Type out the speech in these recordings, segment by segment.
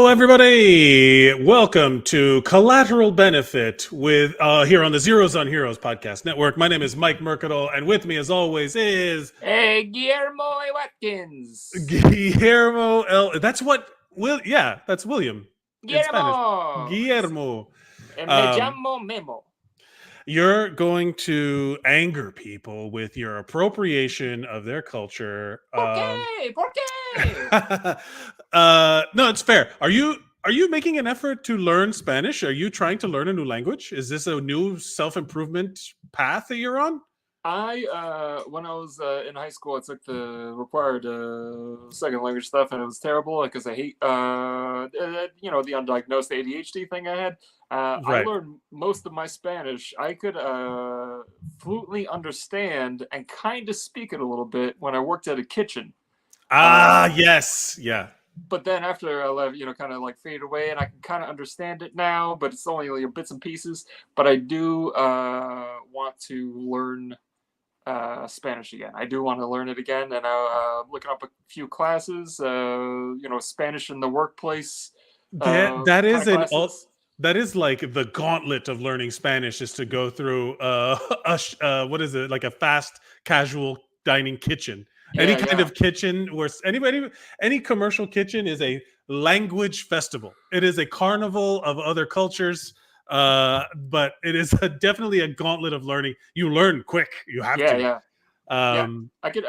Hello, everybody. Welcome to Collateral Benefit with here on the Zeros on Heroes podcast network. My name is Mike Mercadal, and with me, as always, is Guillermo Watkins. Guillermo L. That's what Will. Yeah, that's William in Spanish. Guillermo. Guillermo. Me llamo Memo. You're going to anger people with your appropriation of their culture. ¿Por qué? ¿Por qué? No, it's fair. Are you making an effort to learn Spanish? Are you trying to learn a new language? Is this a new self-improvement path that you're on? When I was in high school, I took the required second language stuff, and it was terrible because I hate, the undiagnosed ADHD thing I had. Right. I learned most of my Spanish. I could fluently understand and kind of speak it a little bit when I worked at a kitchen. Yes. Yeah. But then after I left, kind of like faded away, and I can kind of understand it now, but it's only like bits and pieces. But I do want to learn Spanish again. I do want to learn it again, and I'm looking up a few classes. Spanish in the workplace. That is like the gauntlet of learning Spanish, is to go through what is it, like a fast casual dining kitchen. Any kind of kitchen where any commercial kitchen is a language festival. It is a carnival of other cultures, but it is definitely a gauntlet of learning. You learn quick. You have to. I could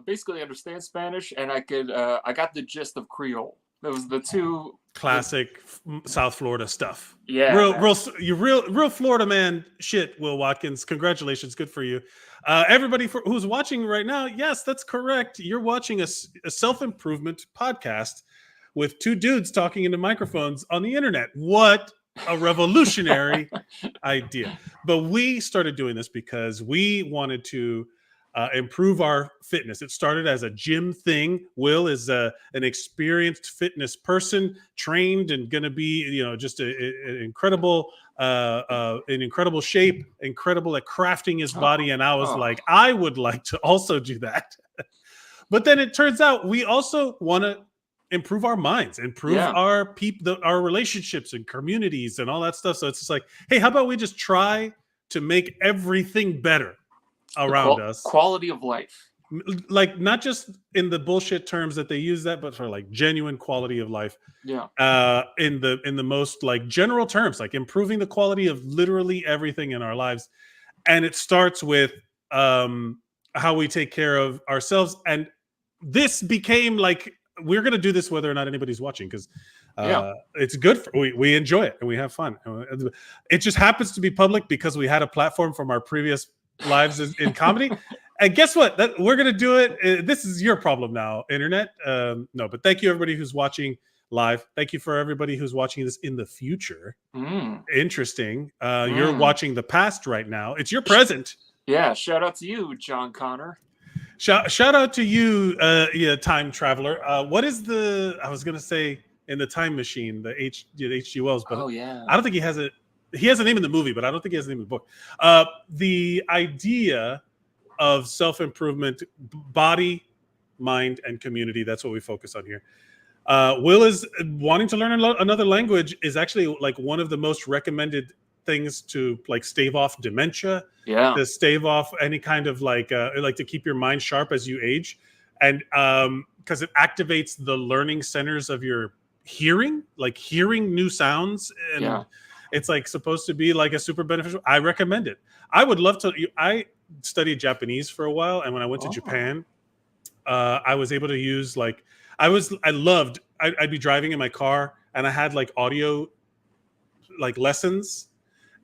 basically understand Spanish, and I got the gist of Creole. Those the two classic South Florida stuff. Yeah, real Florida man shit. Will Watkins, congratulations, good for you. Everybody who's watching right now, yes, that's correct. You're watching a self-improvement podcast with two dudes talking into microphones on the internet. What a revolutionary idea! But we started doing this because we wanted to improve our fitness. It started as a gym thing. Will is an experienced fitness person, trained and going to be, just an incredible shape, incredible at crafting his body. And I was like, I would like to also do that. But then it turns out we also want to improve our minds, improve our our relationships and communities and all that stuff. So it's just like, hey, how about we just try to make everything better around us? Quality of life. Like, not just in the bullshit terms that they use that, but for like genuine quality of life. Yeah. In the most like general terms, like improving the quality of literally everything in our lives. And it starts with how we take care of ourselves. And this became like, we're going to do this whether or not anybody's watching, because it's good. We enjoy it and we have fun. It just happens to be public because we had a platform from our previous lives in comedy. And guess what? We're going to do it. This is your problem now, internet. No, but thank you, everybody who's watching live. Thank you for everybody who's watching this in the future. Interesting. You're watching the past right now. It's your present. Yeah. Shout out to you, John Connor. Shout out to you, time traveler. What is I was going to say in the time machine, the H.G. Wells, but I don't think he has it. He has a name in the movie, but I don't think he has a name in the book. The idea of self-improvement, body, mind, and community. That's what we focus on here. Will is wanting to learn another language is actually like one of the most recommended things to like stave off dementia, to stave off any kind of like to keep your mind sharp as you age. And because it activates the learning centers of your hearing, like hearing new sounds. And it's like supposed to be like a super beneficial. I recommend it. I would love to. I studied Japanese for a while, and when I went to Japan, I was able to use like I'd be driving in my car, and I had like audio like lessons,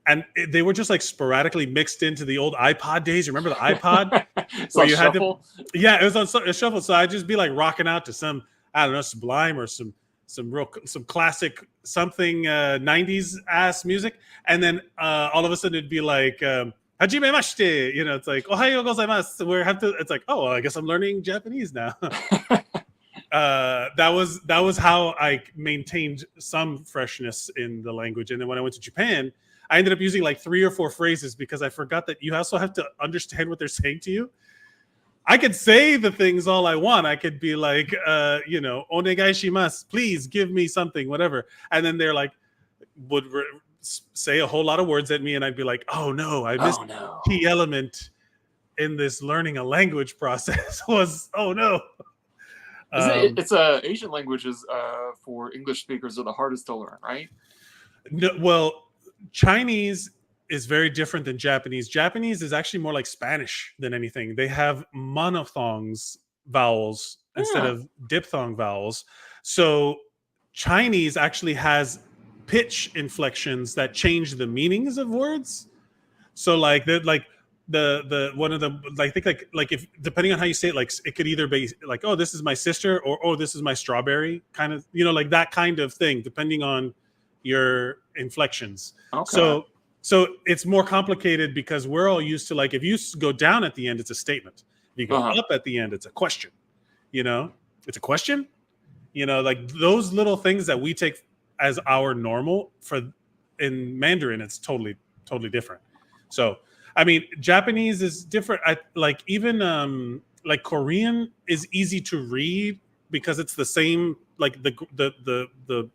and they were just like sporadically mixed into the old iPod days. You remember the iPod? Where you had to, it was on a shuffle. So I'd just be like rocking out to some, I don't know, Sublime or some classic something 90s ass music, and then all of a sudden it'd be like hajime mashite, it's like ohayo gozaimasu. It's like, oh, well, I guess I'm learning Japanese now. That was how I maintained some freshness in the language. And then when I went to Japan, I ended up using like 3 or 4 phrases because I forgot that you also have to understand what they're saying to you. I could say the things all I want. I could be like, onegai shimasu, please give me something, whatever. And then they're like, say a whole lot of words at me, and I'd be like, oh no, I missed key element in this learning a language process was, oh no. It's Asian languages for English speakers are the hardest to learn, right? No, well, Chinese is very different than Japanese. Japanese is actually more like Spanish than anything. They have monophthongs vowels instead of diphthong vowels. So Chinese actually has pitch inflections that change the meanings of words. So like the one of the, I think like if depending on how you say it, like it could either be like, oh, this is my sister, or oh, this is my strawberry, kind of, like that kind of thing, depending on your inflections. Okay. So it's more complicated because we're all used to, like, if you go down at the end, it's a statement. If you go up at the end, it's a question. It's a question. Like those little things that we take as our normal, in Mandarin, it's totally different. So I mean, Japanese is different. Even Korean is easy to read because it's the same. Like the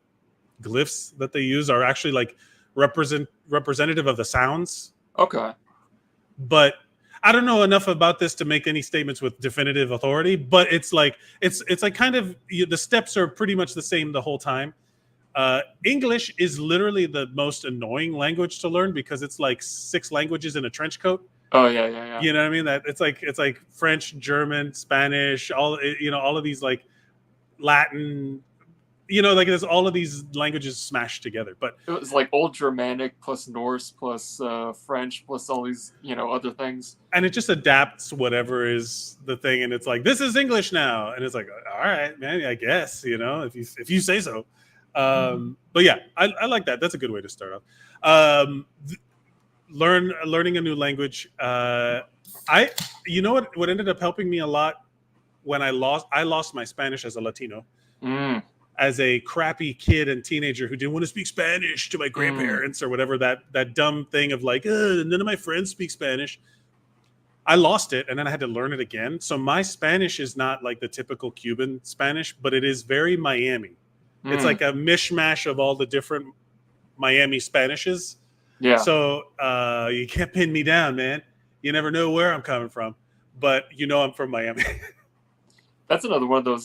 glyphs that they use are actually like representative of the sounds. Okay. But I don't know enough about this to make any statements with definitive authority. But it's like kind of, the steps are pretty much the same the whole time. English is literally the most annoying language to learn because it's like 6 languages in a trench coat. Oh yeah. You know what I mean? That it's like French, German, Spanish, all of these, like Latin. Like there's all of these languages smashed together. But it was like Old Germanic plus Norse plus French plus all these other things. And it just adapts whatever is the thing, and it's like, this is English now, and it's like, all right, man, I guess if you say so. But yeah, I like that. That's a good way to start off. Learning a new language. What ended up helping me a lot when I lost my Spanish as a Latino, as a crappy kid and teenager who didn't want to speak Spanish to my grandparents or whatever, that dumb thing of like, none of my friends speak Spanish. I lost it, and then I had to learn it again. So my Spanish is not like the typical Cuban Spanish, but it is very Miami. It's like a mishmash of all the different Miami Spanishes. Yeah. So you can't pin me down, man. You never know where I'm coming from, but I'm from Miami. That's another one of those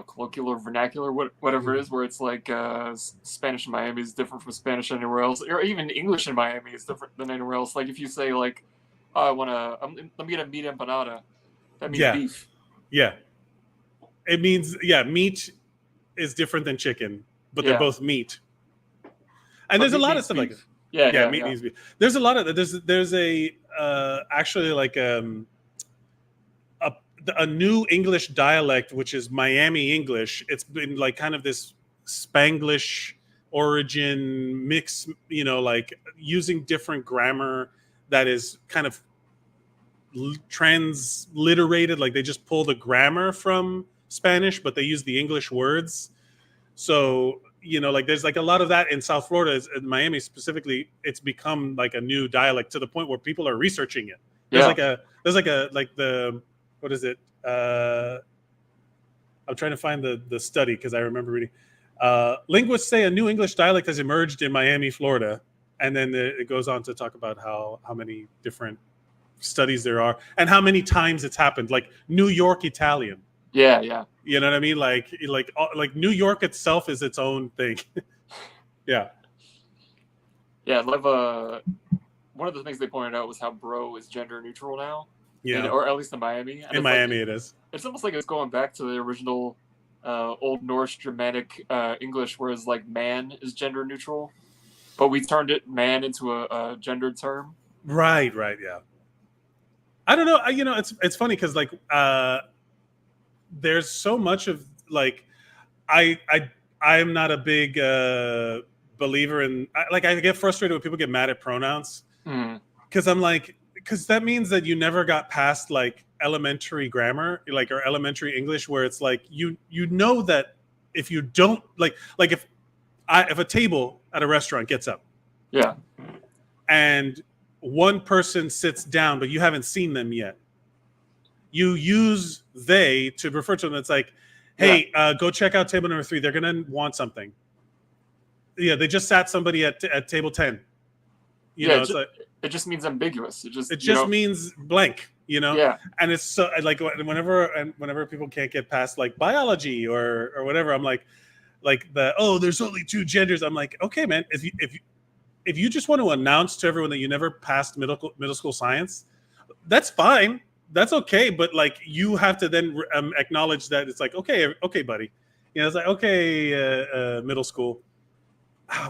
colloquial or vernacular, whatever it is, where it's like Spanish in Miami is different from Spanish anywhere else, or even English in Miami is different than anywhere else. Like if you say like, let me get a meat empanada, that means beef. Yeah. It means, meat is different than chicken, but they're both meat. And there's a lot of stuff like that. Meat needs beef. There's a lot of there's a actually like a new English dialect, which is Miami English. It's been like kind of this Spanglish origin mix, like using different grammar that is kind of transliterated. Like they just pull the grammar from Spanish, but they use the English words. So like there's like a lot of that in South Florida, in Miami specifically. It's become like a new dialect to the point where people are researching it. What is it? I'm trying to find the study because I remember reading. Linguists say a new English dialect has emerged in Miami, Florida, and then it goes on to talk about how many different studies there are and how many times it's happened. Like New York Italian. Yeah. You know what I mean? Like New York itself is its own thing. Yeah. Yeah, I love one of the things they pointed out was how bro is gender neutral now. Yeah. Or at least in Miami. And in Miami it is. It's almost like it's going back to the original Old Norse Germanic English, whereas like man is gender neutral, but we turned man into a gendered term. Right, yeah. I don't know. It's funny because like there's so much of like I am not a big believer in I get frustrated when people get mad at pronouns because I'm like, because that means that you never got past like elementary grammar, like, or elementary English, where it's like you know that if you don't like if a table at a restaurant gets up, and one person sits down but you haven't seen them yet, you use they to refer to them. It's like, hey, go check out table number 3. They're gonna want something. Yeah, they just sat somebody at table 10. You know, it just means ambiguous. It just means blank. You know, yeah. And it's so like whenever people can't get past like biology or whatever, I'm like there's only 2 genders. I'm like, okay, man, if you just want to announce to everyone that you never passed middle school science, that's fine. That's okay. But like, you have to then acknowledge that it's like, okay, buddy. You know, it's like, okay, middle school.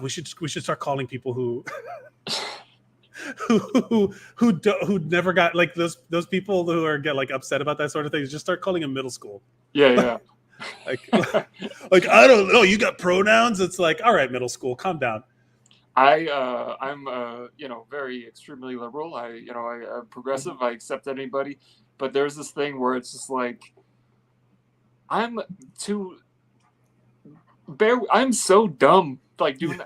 We should start calling people who who never got like those people who are get like upset about that sort of thing. Just start calling them middle school. Yeah. like I don't know. You got pronouns. It's like, all right, middle school, calm down. I'm very extremely liberal. I'm progressive. I accept anybody, but there's this thing where it's just like, I'm so dumb. Like doing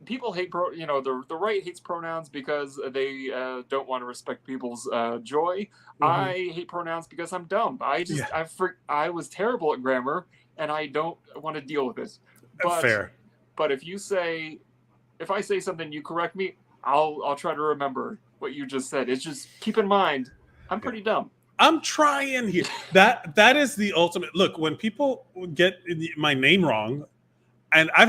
people hate the right hates pronouns because they don't want to respect people's joy. Mm-hmm. I hate pronouns because I'm dumb. I was terrible at grammar and I don't want to deal with it. Fair. But if I say something, you correct me, I'll try to remember what you just said. It's just keep in mind, I'm pretty dumb. I'm trying here. That is the ultimate. Look, when people get my name wrong, and I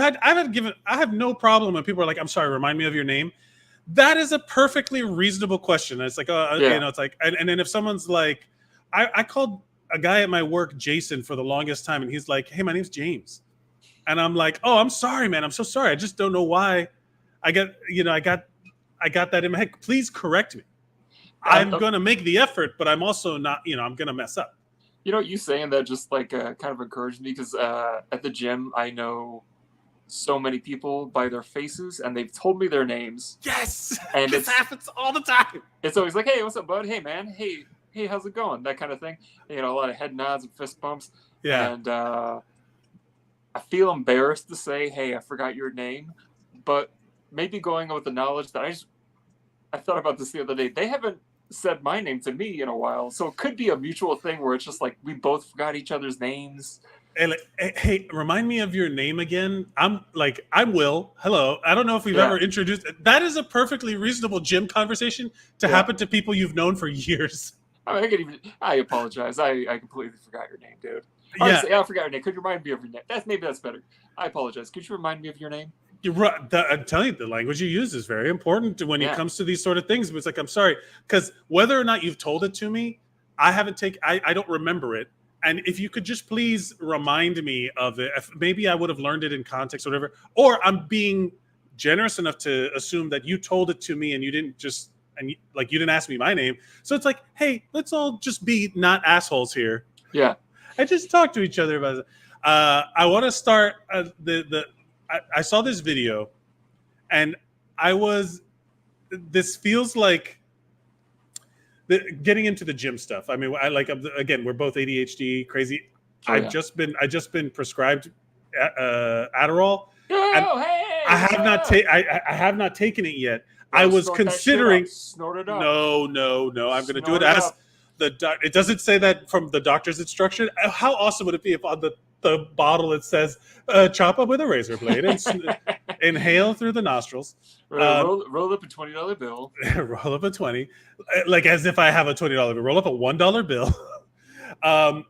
have no problem when people are like, I'm sorry, remind me of your name. That is a perfectly reasonable question. It's like, it's like, and then if someone's like, I called a guy at my work Jason for the longest time, and he's like, hey, my name's James. And I'm like, oh, I'm sorry, man. I'm so sorry. I just don't know why I got that in my head. Please correct me. I'm going to make the effort, but I'm also not, I'm going to mess up. You saying that just like kind of encouraged me because at the gym, I know so many people by their faces and they've told me their names. Yes. And this happens all the time. It's always like, hey, what's up, bud? Hey, man. Hey, how's it going? That kind of thing. A lot of head nods and fist bumps. Yeah. And I feel embarrassed to say, hey, I forgot your name. But maybe going with the knowledge that I thought about this the other day. They haven't said my name to me in a while. So it could be a mutual thing where it's just like we both forgot each other's names. And like, hey, remind me of your name again. I'm Will. Hello. I don't know if we've ever introduced. That is a perfectly reasonable gym conversation to happen to people you've known for years. I apologize. I completely forgot your name, dude. Honestly, I forgot your name. Could you remind me of your name? Maybe that's better. I apologize. Could you remind me of your name? You're right. I'm telling you, the language you use is very important when it comes to these sort of things. But it's like, I'm sorry, because whether or not you've told it to me, I don't remember it. And if you could just please remind me of it, maybe I would have learned it in context or whatever. Or I'm being generous enough to assume that you told it to me and you didn't you didn't ask me my name. So it's like, hey, let's all just be not assholes here. Yeah. I just talk to each other about it. I want to start I saw this video, and this feels like getting into the gym stuff. I mean, again, we're both ADHD crazy. I've just been prescribed Adderall. I have not taken it yet. I was considering. Snort it up. No. I'm going to do it as it doesn't say that from the doctor's instruction. How awesome would it be if on the bottle it says chop up with a razor blade and inhale through the nostrils. Roll up a $20 bill. Roll up a 20, like as if I have a $20 bill. Roll up a $1 bill.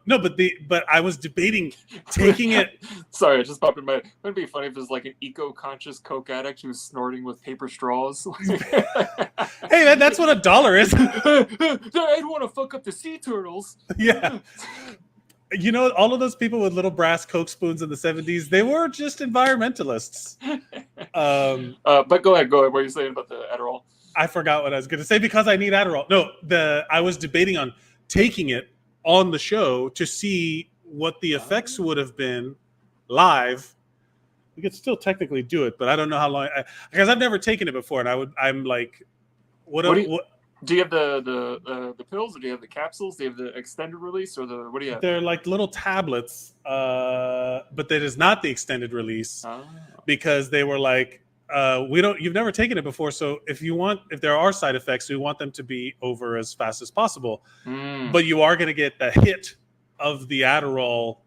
No, but I was debating taking it. Sorry, it just popped in my head. Wouldn't it be funny if there's like an eco-conscious Coke addict who's snorting with paper straws? Hey man, that's what $1 is. I don't want to fuck up the sea turtles. Yeah. All of those people with little brass Coke spoons in the 70s, they were just environmentalists. But go ahead. What are you saying about the Adderall? I forgot what I was going to say because I need Adderall. No, I was debating on taking it on the show to see what the effects would have been live. We could still technically do it, but I don't know how long. Because I've never taken it before, and I'm like, do you have the pills, or do you have the capsules? Do you have the extended release, or what do you have? They're like little tablets, but that is not the extended release because they were like, you've never taken it before, so if there are side effects, we want them to be over as fast as possible. But you are going to get the hit of the Adderall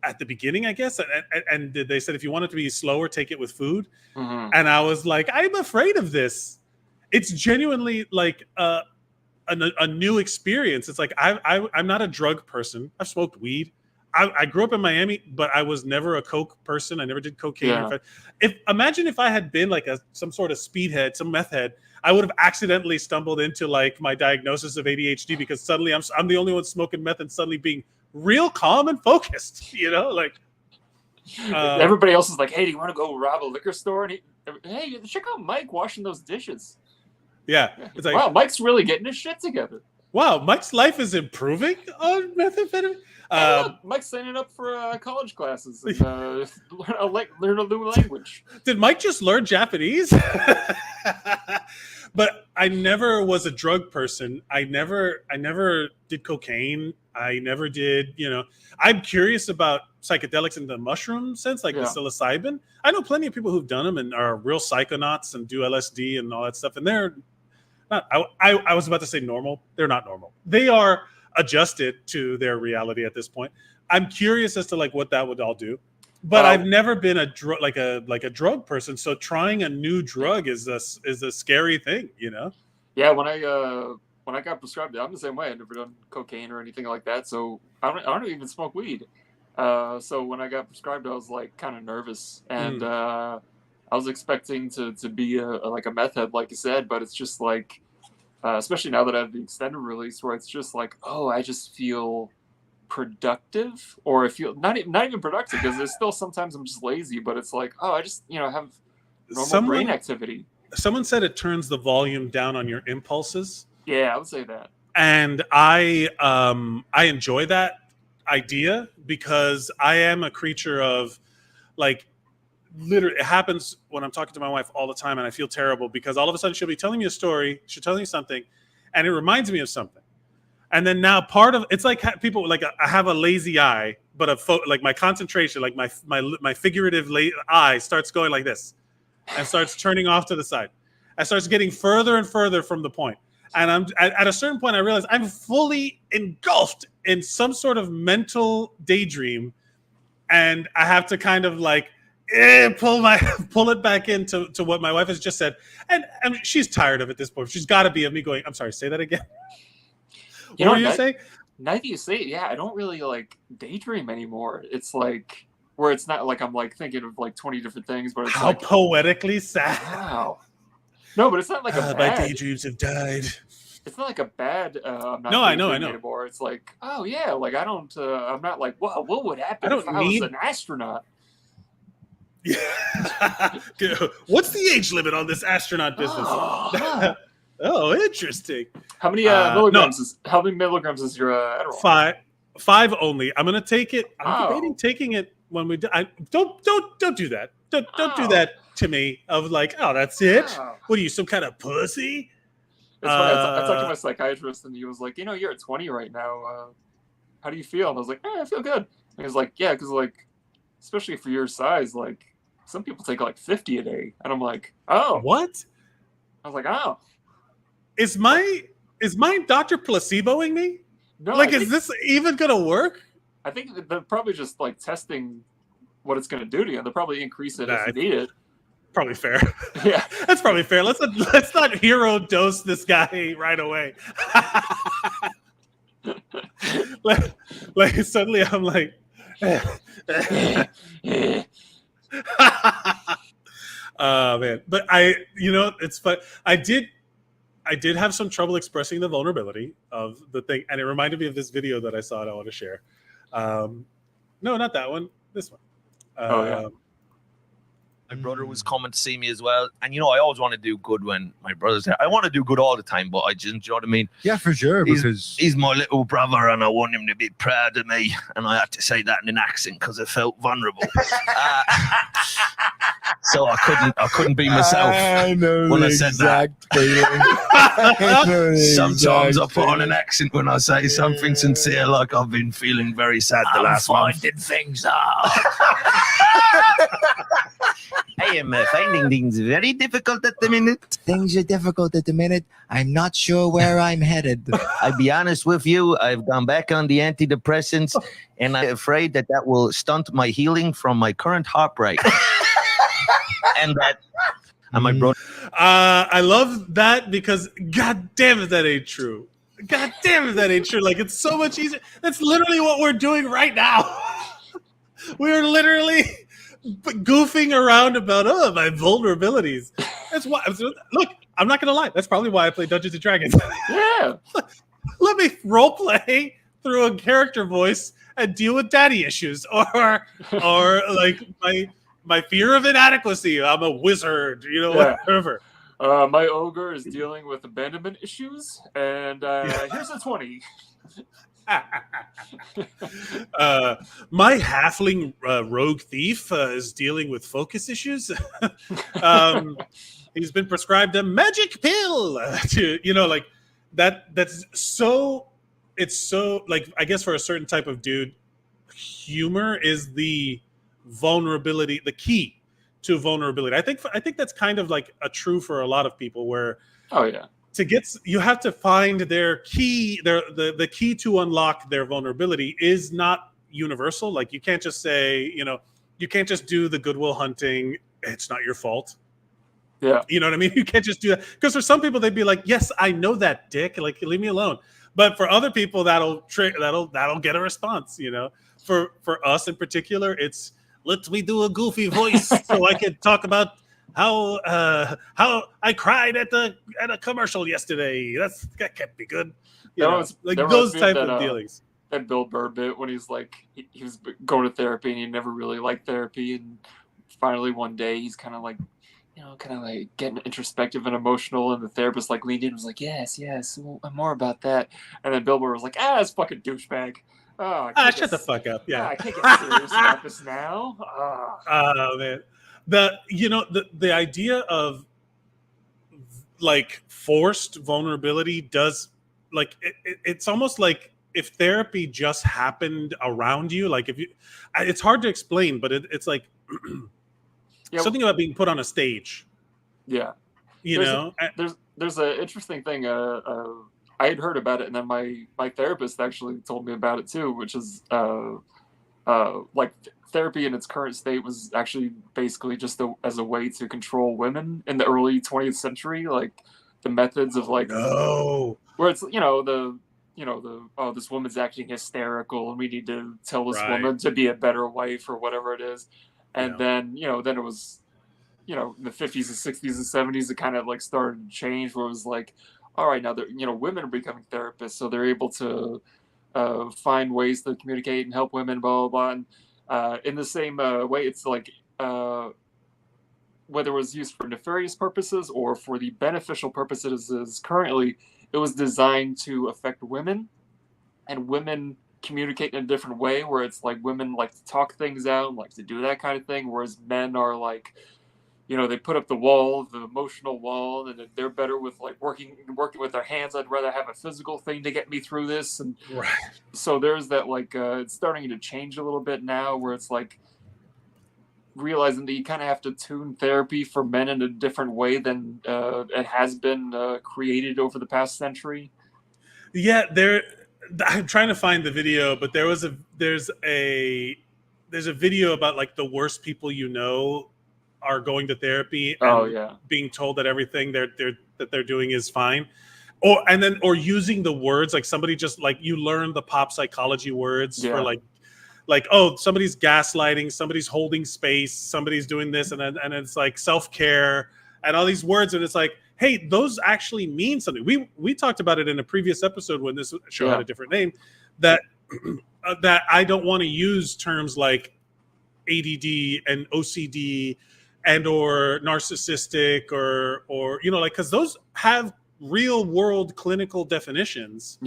at the beginning, I guess. And they said if you want it to be slower, take it with food. And I was like, I'm afraid of this. It's genuinely like a new experience. It's like I'm not a drug person. I've smoked weed. I grew up in Miami, but I was never a coke person. I never did cocaine. Yeah. Imagine if I had been like some sort of speedhead, some meth head, I would have accidentally stumbled into like my diagnosis of ADHD because suddenly I'm the only one smoking meth and suddenly being real calm and focused. You know, like everybody else is like, "Hey, do you want to go rob a liquor store?" And hey, check out Mike washing those dishes. Yeah, it's like, wow, Mike's really getting his shit together. Wow, Mike's life is improving on methamphetamine. Look, Mike's signing up for college classes and learn a new language. Did Mike just learn Japanese? But I never was a drug person. I never did cocaine. I never did, I'm curious about psychedelics in the mushroom sense, like the psilocybin. I know plenty of people who've done them and are real psychonauts and do LSD and all that stuff. And they're not, I was about to say normal. They're not normal. They are adjusted to their reality at this point. I'm curious as to like what that would all do. But I've never been a drug person, so trying a new drug is a scary thing, Yeah, when I got prescribed it, I'm the same way. I've never done cocaine or anything like that, so I don't even smoke weed. So when I got prescribed, I was like kind of nervous, and I was expecting to be like a meth head, like you said, but it's just like, especially now that I have the extended release, where it's just like, oh, I just feel productive, or I feel not even productive because there's still sometimes I'm just lazy, but it's like, oh, I just have normal brain activity. Someone said it turns the volume down on your impulses. Yeah, I would say that. And I enjoy that idea because I am a creature of like, literally, it happens when I'm talking to my wife all the time, and I feel terrible because all of a sudden she'll be telling me a story, she'll tell me something, and it reminds me of something. And then now part of it's like people like I have a lazy eye, but like my concentration, like my figurative eye starts going like this, and starts turning off to the side, and starts getting further and further from the point. And I'm at a certain point, I realize I'm fully engulfed in some sort of mental daydream, and I have to kind of like pull it back into what my wife has just said, and she's tired of it at this point. She's got to be of me going, I'm sorry, say that again. What were you say? Now that you say it, yeah, I don't really like daydream anymore. It's like where it's not like I'm like thinking of like 20 different things, but it's how poetically sad. Wow. No, but it's not like a bad. My daydreams have died. It's not like a bad. I'm not no, I know. Anymore. It's like, oh yeah, like I don't. I'm not like, wow, what would happen if I was an astronaut? Yeah. What's the age limit on this astronaut business? Oh, interesting. How many milligrams? How many milligrams is your Adderall? 5 only. I'm gonna take it. I'm debating taking it when we. Don't do that. Don't do that to me. Of like, oh, that's it. What are you, some kind of pussy? It's funny. I talked to my psychiatrist, and he was like, you're at 20 right now. How do you feel? And I was like, I feel good. And he was like, yeah, because like, especially for your size, like some people take like 50 a day, and I'm like, oh, what? I was like, oh. Is my doctor placeboing me? No, like, is this even gonna work? I think they're probably just like testing what it's gonna do to you. They'll probably increase it if you need it. Probably fair. Yeah, that's probably fair. Let's not hero dose this guy right away. like suddenly I'm like, man. But it's fun. I did have some trouble expressing the vulnerability of the thing, and it reminded me of this video that I saw and I want to share. No, not that one. This one. Yeah. My brother was coming to see me as well, and I always want to do good when my brother's there. I want to do good all the time, but I just, you know what I mean? Yeah, for sure. He's my little brother, and I want him to be proud of me, and I had to say that in an accent because I felt vulnerable. So I couldn't be myself when I said that. Sometimes I put on an accent when I say something sincere, like I've been feeling very sad the last month. Finding things hard. Hey, am finding things very difficult at the minute. Things are difficult at the minute. I'm not sure where I'm headed. I'll be honest with you. I've gone back on the antidepressants, and I'm afraid that will stunt my healing from my current heartbreak. And my brother. I love that because God damn it, that ain't true. God damn it, that ain't true. Like, it's so much easier. That's literally what we're doing right now. We're literally goofing around about my vulnerabilities. That's why. Look, I'm not gonna lie. That's probably why I play Dungeons and Dragons. Yeah. Let me role play through a character voice and deal with daddy issues, or like my fear of inadequacy. I'm a wizard, whatever. My ogre is dealing with abandonment issues, and here's a 20. My halfling rogue thief is dealing with focus issues. He's been prescribed a magic pill to, like that. That's so. It's so, like, I guess for a certain type of dude, humor is the vulnerability, the key to vulnerability. I think that's kind of like a true for a lot of people, where you have to find their key, the key to unlock their vulnerability is not universal. Like, you can't just say, you can't just do the Goodwill Hunting, it's not your fault. Yeah. You know what I mean? You can't just do that, because for some people they'd be like, yes, I know that, dick, like, leave me alone. But for other people, that'll get a response. For us in particular, it's, let me do a goofy voice so I can talk about how I cried at a commercial yesterday. That can't be good. Those type of dealings. That Bill Burr bit when he's like, he was going to therapy and he never really liked therapy, and finally one day he's kind of like getting introspective and emotional, and the therapist like leaned in and was like, yes, well, more about that. And then Bill Burr was like, it's fucking douchebag. Shut the fuck up. Yeah. I can't get serious about this now. Oh man. The idea of like forced vulnerability does, like, it's almost like if therapy just happened around you, like it's hard to explain, but it's like something about being put on a stage. Yeah. There's an interesting thing. I had heard about it, and then my therapist actually told me about it too, which is like therapy in its current state was actually basically just as a way to control women in the early 20th century, like the methods of like where it's this woman's acting hysterical and we need to tell this woman to be a better wife or whatever it is. And then it was in the 50s and 60s and 70s it kind of like started to change, where it was like, all right, now that women are becoming therapists, so they're able to find ways to communicate and help women, blah blah blah. And in the same way, it's like whether it was used for nefarious purposes or for the beneficial purposes currently, it was designed to affect women, and women communicate in a different way, where it's like women like to talk things out, like to do that kind of thing, whereas men are like, they put up the wall, the emotional wall, and they're better with like working with their hands. I'd rather have a physical thing to get me through this. And so there's that, like, it's starting to change a little bit now, where it's like realizing that you kind of have to tune therapy for men in a different way than it has been created over the past century. Yeah, I'm trying to find the video, but there's a video about like the worst people are going to therapy and being told that everything they're doing is fine, or using the words, like somebody just like, you learn the pop psychology words for like somebody's gaslighting, somebody's holding space, somebody's doing this, and it's like self-care and all these words, and it's like, hey, those actually mean something. We talked about it in a previous episode when this show had a different name, that I don't want to use terms like ADD and OCD and or narcissistic or like, because those have real world clinical definitions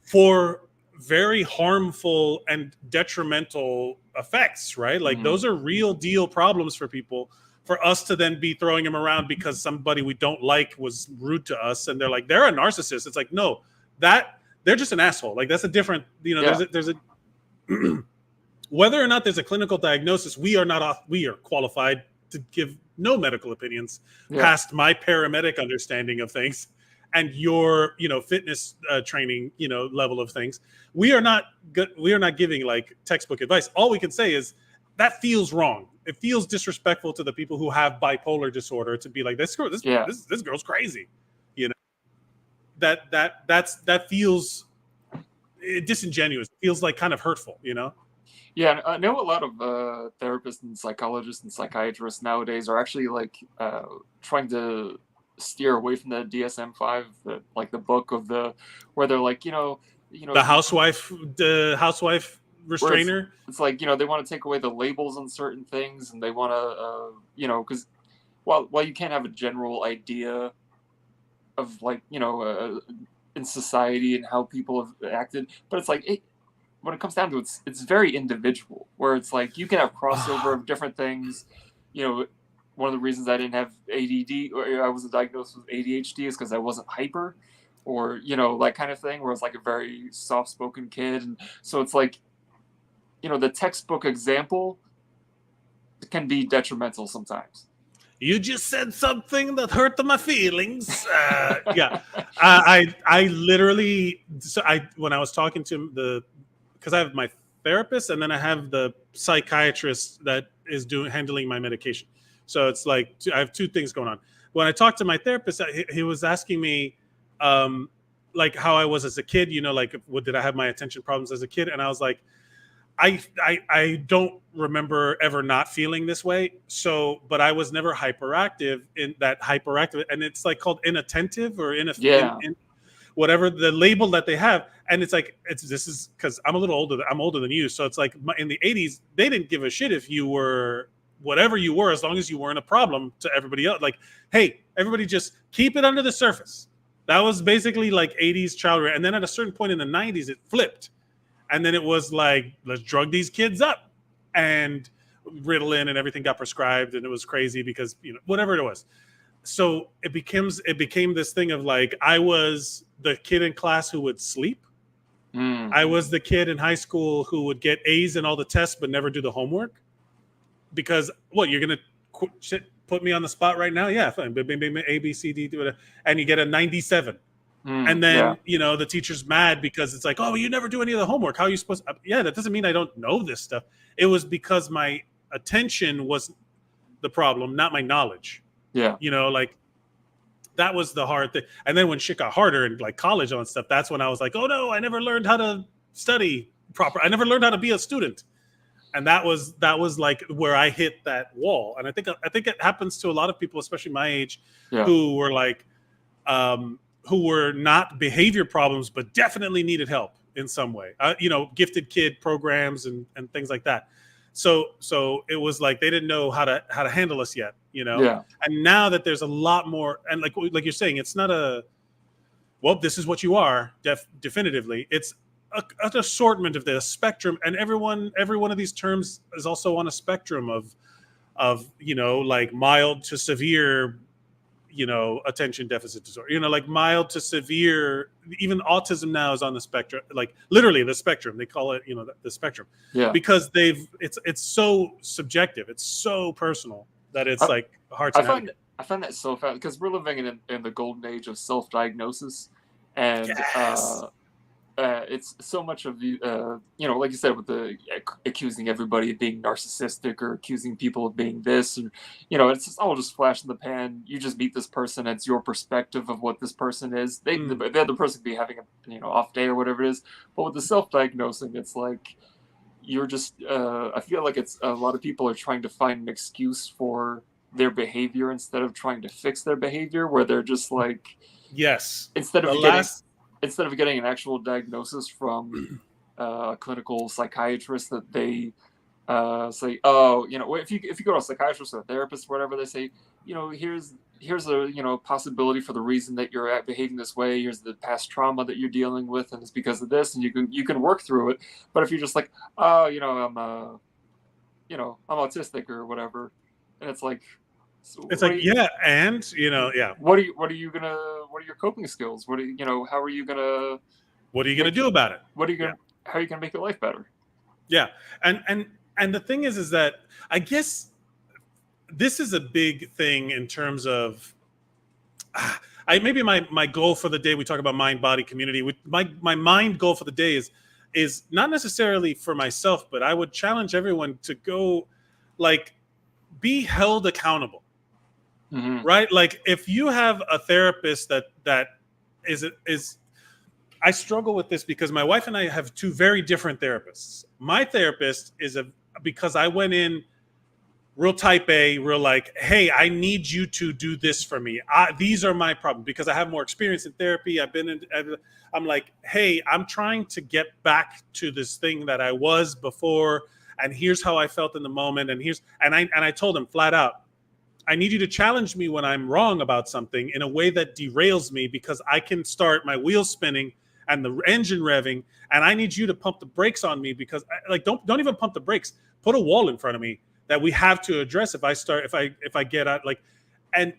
for very harmful and detrimental effects, right? Like those are real deal problems for people. For us to then be throwing them around because somebody we don't like was rude to us, and they're like, they're a narcissist. It's like, no, that they're just an asshole. Like, that's a different, there's a whether or not there's a clinical diagnosis, we are qualified to give no medical opinions past my paramedic understanding of things and your, fitness training, level of things. We are not good. We are not giving like textbook advice. All we can say is that feels wrong. It feels disrespectful to the people who have bipolar disorder to be like, this girl's crazy. That feels disingenuous. It feels like kind of hurtful, Yeah, I know a lot of therapists and psychologists and psychiatrists nowadays are actually like trying to steer away from the DSM-5, the book of where they're like, the housewife restrainer. It's like, they want to take away the labels on certain things, and they want to, because while you can't have a general idea of like, in society and how people have acted, but it's like when it comes down to it, it's very individual, where it's like you can have crossover of different things. One of the reasons I didn't have ADD or I wasn't diagnosed with ADHD is because I wasn't hyper, or that kind of thing, where I was like a very soft-spoken kid. And so it's like, the textbook example can be detrimental sometimes. You just said something that hurt my feelings. I literally, when I was talking to because I have my therapist and then I have the psychiatrist that is handling my medication. So it's like I have two things going on. When I talked to my therapist, he was asking me, like how I was as a kid. Like did I have my attention problems as a kid? And I was like, I don't remember ever not feeling this way. So, but I was never hyperactive and it's like called inattentive or in whatever the label that they have. And it's like, this is because I'm older than you. So it's like in the 80s, they didn't give a shit if you were whatever you were, as long as you weren't a problem to everybody else. Like, hey, everybody just keep it under the surface. That was basically like 80s child. And then at a certain point in the 90s, it flipped. And then it was like, let's drug these kids up, and Ritalin and everything got prescribed, and it was crazy because whatever it was. So it became this thing of like, I was the kid in class who would sleep. I was the kid in high school who would get A's in all the tests but never do the homework. Because you're gonna put me on the spot right now? Yeah, fine. A, B, C, D, and you get a 97. And then, the teacher's mad because it's like, oh, you never do any of the homework. How are you supposed to? Yeah, that doesn't mean I don't know this stuff. It was because my attention was the problem, not my knowledge. Yeah. Like that was the hard thing. And then when shit got harder in like college and stuff, that's when I was like, oh no, I never learned how to study proper. I never learned how to be a student. And that was like where I hit that wall. And I think it happens to a lot of people, especially my age, who were like, who were not behavior problems, but definitely needed help in some way. Gifted kid programs and things like that. So it was like they didn't know how to handle us yet, Yeah. And now that there's a lot more, and like you're saying, it's not this is what you are, definitively. It's an assortment of the spectrum, and every one of these terms is also on a spectrum of like mild to severe, attention deficit disorder, like mild to severe. Even autism now is on the spectrum, like literally the spectrum. They call it, the spectrum, because it's so subjective, it's so personal that it's like hard to. I find that so fast because we're living in the golden age of self-diagnosis, and it's so much of the like you said, with the accusing everybody of being narcissistic or accusing people of being this, and it's all just flash in the pan. You just meet this person, it's your perspective of what this person is. The other person could be having a off day or whatever it is, but with the self-diagnosing, it's like you're just I feel like it's a lot of people are trying to find an excuse for their behavior instead of trying to fix their behavior, where they're just like, instead of getting an actual diagnosis from a clinical psychiatrist, that they say, oh, if you go to a psychiatrist or a therapist or whatever, they say, here's a possibility for the reason that you're behaving this way. Here's the past trauma that you're dealing with, and it's because of this, and you can work through it. But if you're just like, oh, I'm autistic or whatever, and it's like, so it's like, What are your coping skills? How are you gonna? What are you gonna do about it? How are you gonna make your life better? Yeah, and the thing is that I guess this is a big thing in terms of maybe my goal for the day. We talk about mind body community. My mind goal for the day is not necessarily for myself, but I would challenge everyone to go like be held accountable. Right? Like if you have a therapist that is I struggle with this because my wife and I have two very different therapists. My therapist is because I went in real type A, real like, hey, I need you to do this for me. These are my problems because I have more experience in therapy. I'm like, hey, I'm trying to get back to this thing that I was before. And here's how I felt in the moment. And I told him flat out, I need you to challenge me when I'm wrong about something in a way that derails me because I can start my wheels spinning and the engine revving, and I need you to pump the brakes on me because don't even pump the brakes. Put a wall in front of me that we have to address if I get out like. And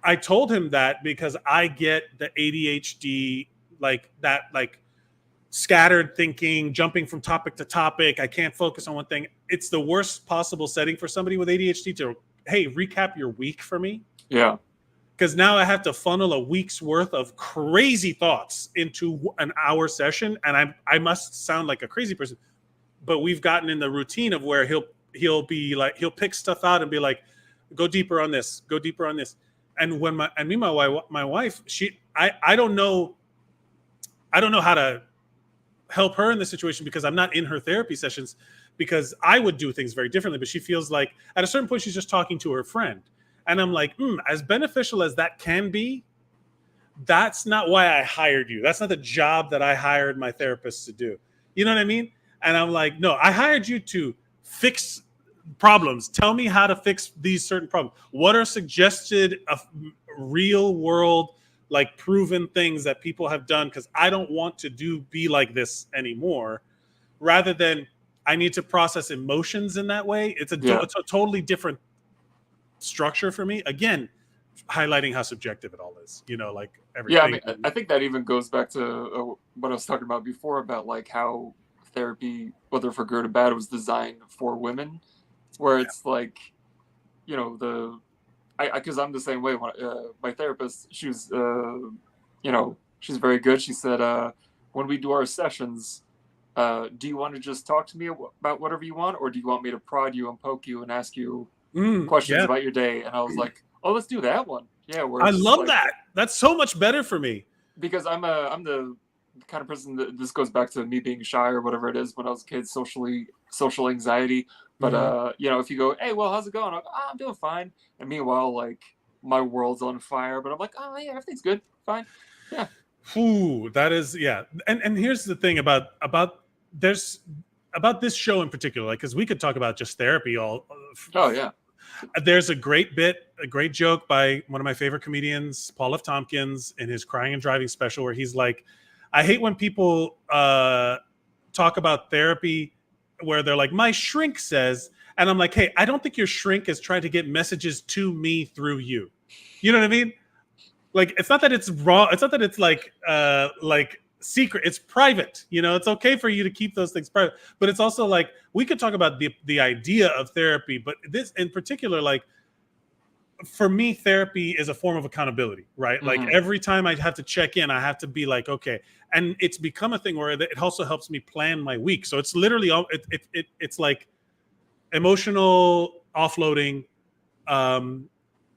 I told him that because I get the ADHD like that, like scattered thinking, jumping from topic to topic. I can't focus on one thing. It's the worst possible setting for somebody with ADHD to, hey, recap your week for me. Yeah. Because now I have to funnel a week's worth of crazy thoughts into an hour session. And I must sound like a crazy person, but we've gotten in the routine of where he'll be like, he'll pick stuff out and be like, go deeper on this, go deeper on this. And when my wife, I don't know how to help her in this situation because I'm not in her therapy sessions, because I would do things very differently. But she feels like at a certain point, she's just talking to her friend. And I'm like, as beneficial as that can be, that's not why I hired you. That's not the job that I hired my therapist to do. You know what I mean? And I'm like, no, I hired you to fix problems. Tell me how to fix these certain problems. What are suggested real world, like proven things that people have done? Because I don't want to be like this anymore. Rather than I need to process emotions in that way. It's a totally different structure for me. Again, highlighting how subjective it all is. You know, like everything. Yeah, I mean, I think that even goes back to what I was talking about before about like how therapy, whether for good or bad, was designed for women, where it's like, you know, because I'm the same way. My therapist, she was, you know, she's very good. She said, when we do our sessions, do you want to just talk to me about whatever you want, or do you want me to prod you and poke you and ask you questions about your day? And I was like, oh, let's do that one. Yeah, I love that. That's so much better for me. Because I'm the kind of person that, this goes back to me being shy or whatever it is when I was a kid, social anxiety. But you know, if you go, hey, well, how's it going? I'm like, I'm doing fine. And meanwhile, like my world's on fire, but I'm like, oh yeah, everything's good, fine. Yeah. Ooh, that is, yeah. And here's the thing about this show in particular, like, because we could talk about just therapy all. Oh yeah. There's a great joke by one of my favorite comedians, Paul F. Tompkins, in his Crying and Driving special, where he's like, I hate when people talk about therapy where they're like, my shrink says, and I'm like, hey, I don't think your shrink is trying to get messages to me through you. You know what I mean? Like, it's not that it's wrong. It's not that it's like secret. It's private. You know, it's okay for you to keep those things private. But it's also like, we could talk about the idea of therapy, but this in particular, like, for me, therapy is a form of accountability, right? Mm-hmm. Like every time I have to check in, I have to be like, okay. And it's become a thing where it also helps me plan my week. So it's literally, it's like emotional offloading,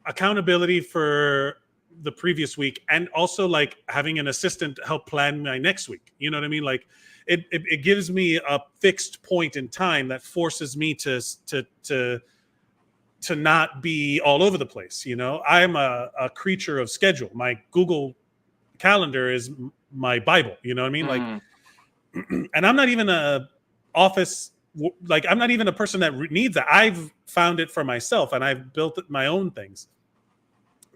accountability for the previous week, and also like having an assistant help plan my next week. You know what I mean? Like it gives me a fixed point in time that forces me to not be all over the place. You know, I'm a creature of schedule. My Google Calendar is my Bible. You know what I mean? Mm-hmm. Like, and I'm not even I'm not even a person that needs that. I've found it for myself, and I've built my own things.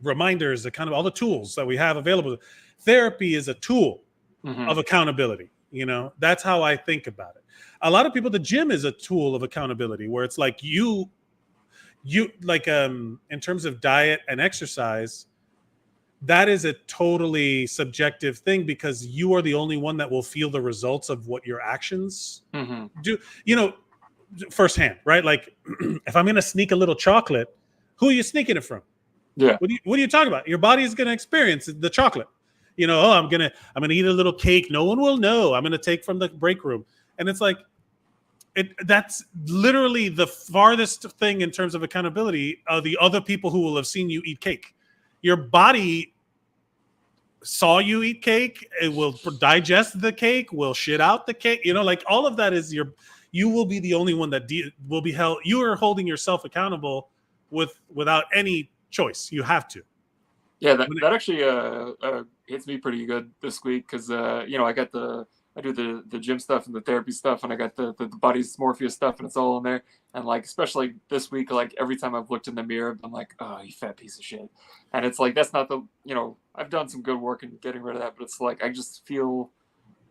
Reminders, the kind of all the tools that we have available. Therapy is a tool of accountability. You know, that's how I think about it. A lot of people, the gym is a tool of accountability, where it's like you like in terms of diet and exercise, that is a totally subjective thing, because you are the only one that will feel the results of what your actions do, you know, firsthand, right? Like if I'm going to sneak a little chocolate, Who are you sneaking it from? Yeah. What are you talking about? Your body is going to experience the chocolate. Oh, I'm gonna eat a little cake. No one will know. I'm gonna take from the break room, and it's like, that's literally the farthest thing in terms of accountability of the other people who will have seen you eat cake. Your body saw you eat cake. It will digest the cake. Will shit out the cake. Like all of that is you will be the only one that will be held. You are holding yourself accountable without any choice. You have to. Yeah, that actually hits me pretty good this week because I do the gym stuff and the therapy stuff, and I got the body dysmorphia stuff, and it's all in there. And like especially this week, like every time I've looked in the mirror, I'm like, oh, you fat piece of shit. And it's like that's not I've done some good work in getting rid of that, but it's like I just feel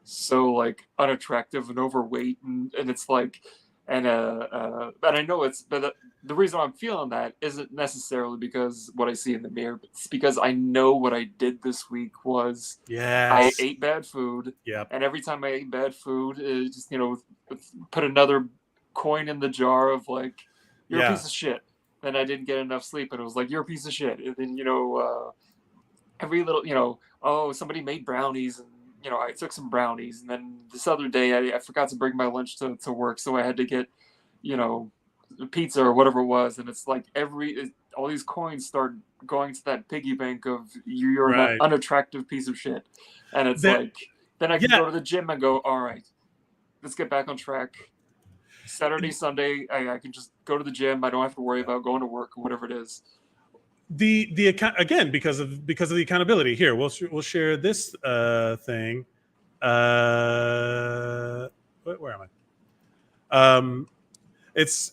so like unattractive and overweight, and it's like. And I know but the reason I'm feeling that isn't necessarily because what I see in the mirror, but it's because I know what I did this week was I ate bad food. Yep. And every time I ate bad food, it just put another coin in the jar of like you're a piece of shit. Then I didn't get enough sleep, and it was like you're a piece of shit. And then every little oh, somebody made brownies, and I took some brownies, and then this other day I forgot to bring my lunch to work, so I had to get, pizza or whatever it was, and it's like all these coins start going to that piggy bank of you're an unattractive piece of shit, and it's like then I can go to the gym and go, all right, let's get back on track. Saturday, Sunday, I can just go to the gym. I don't have to worry about going to work or whatever it is. The account again because of the accountability here. We'll share this thing. Where am I? It's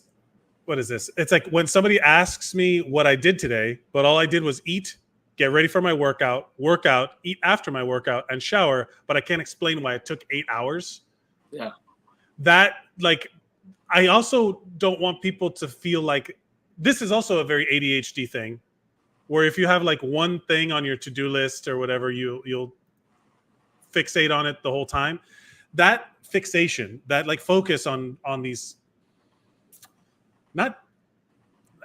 what is this? It's like when somebody asks me what I did today, but all I did was eat, get ready for my workout, eat after my workout, and shower. But I can't explain why it took 8 hours. Yeah, that like I also don't want people to feel like this is also a very ADHD thing. Where if you have like one thing on your to-do list or whatever, you'll fixate on it the whole time. That fixation, that like focus on these, not,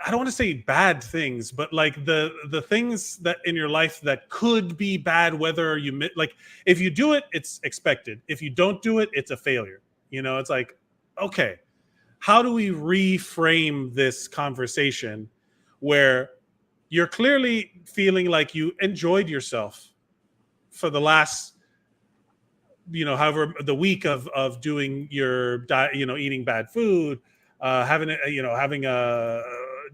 I don't want to say bad things, but like the things that in your life that could be bad, whether you like if you do it, it's expected. If you don't do it, it's a failure. It's like, okay, how do we reframe this conversation where you're clearly feeling like you enjoyed yourself for the last, however the week of doing your diet, eating bad food, having a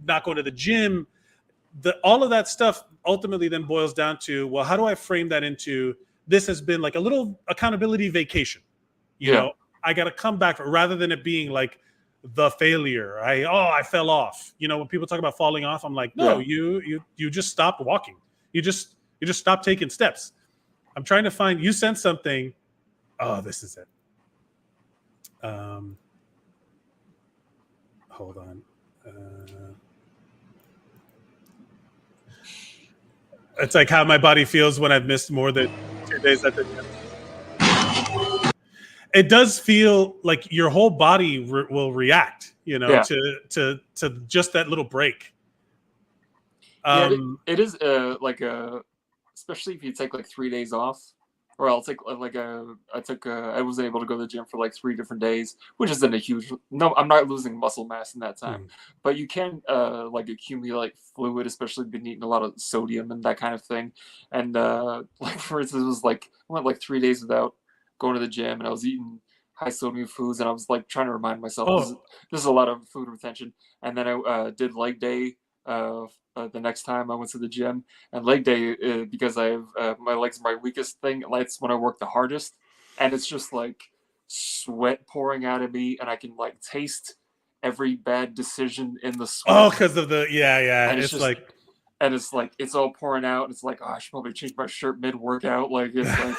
not going to the gym, all of that stuff ultimately then boils down to, well, how do I frame that into this has been like a little accountability vacation? You know, I got to come back rather than it being like the failure. I fell off. When people talk about falling off, I'm like, no, you just stopped walking. You just stopped taking steps. I'm trying to find. You sent something. Oh, this is it. Hold on. It's like how my body feels when I've missed more than 2 days at the gym. It does feel like your whole body will react, to just that little break. It is especially if you take like 3 days off, or I'll take I was able to go to the gym for like 3 different days, which isn't a huge. No, I'm not losing muscle mass in that time, but you can like accumulate fluid, especially been eating a lot of sodium and that kind of thing. And like for instance, it was like I went like 3 days without going to the gym, and I was eating high sodium foods, and I was like trying to remind myself this is a lot of food retention. And then I did leg day the next time I went to the gym, and leg day because I have my legs are my weakest thing. That's when I work the hardest, and it's just like sweat pouring out of me, and I can like taste every bad decision in the sweat. Oh, because of the and it's like. And it's like it's all pouring out, and it's like, oh, I should probably change my shirt mid-workout. Like it's like,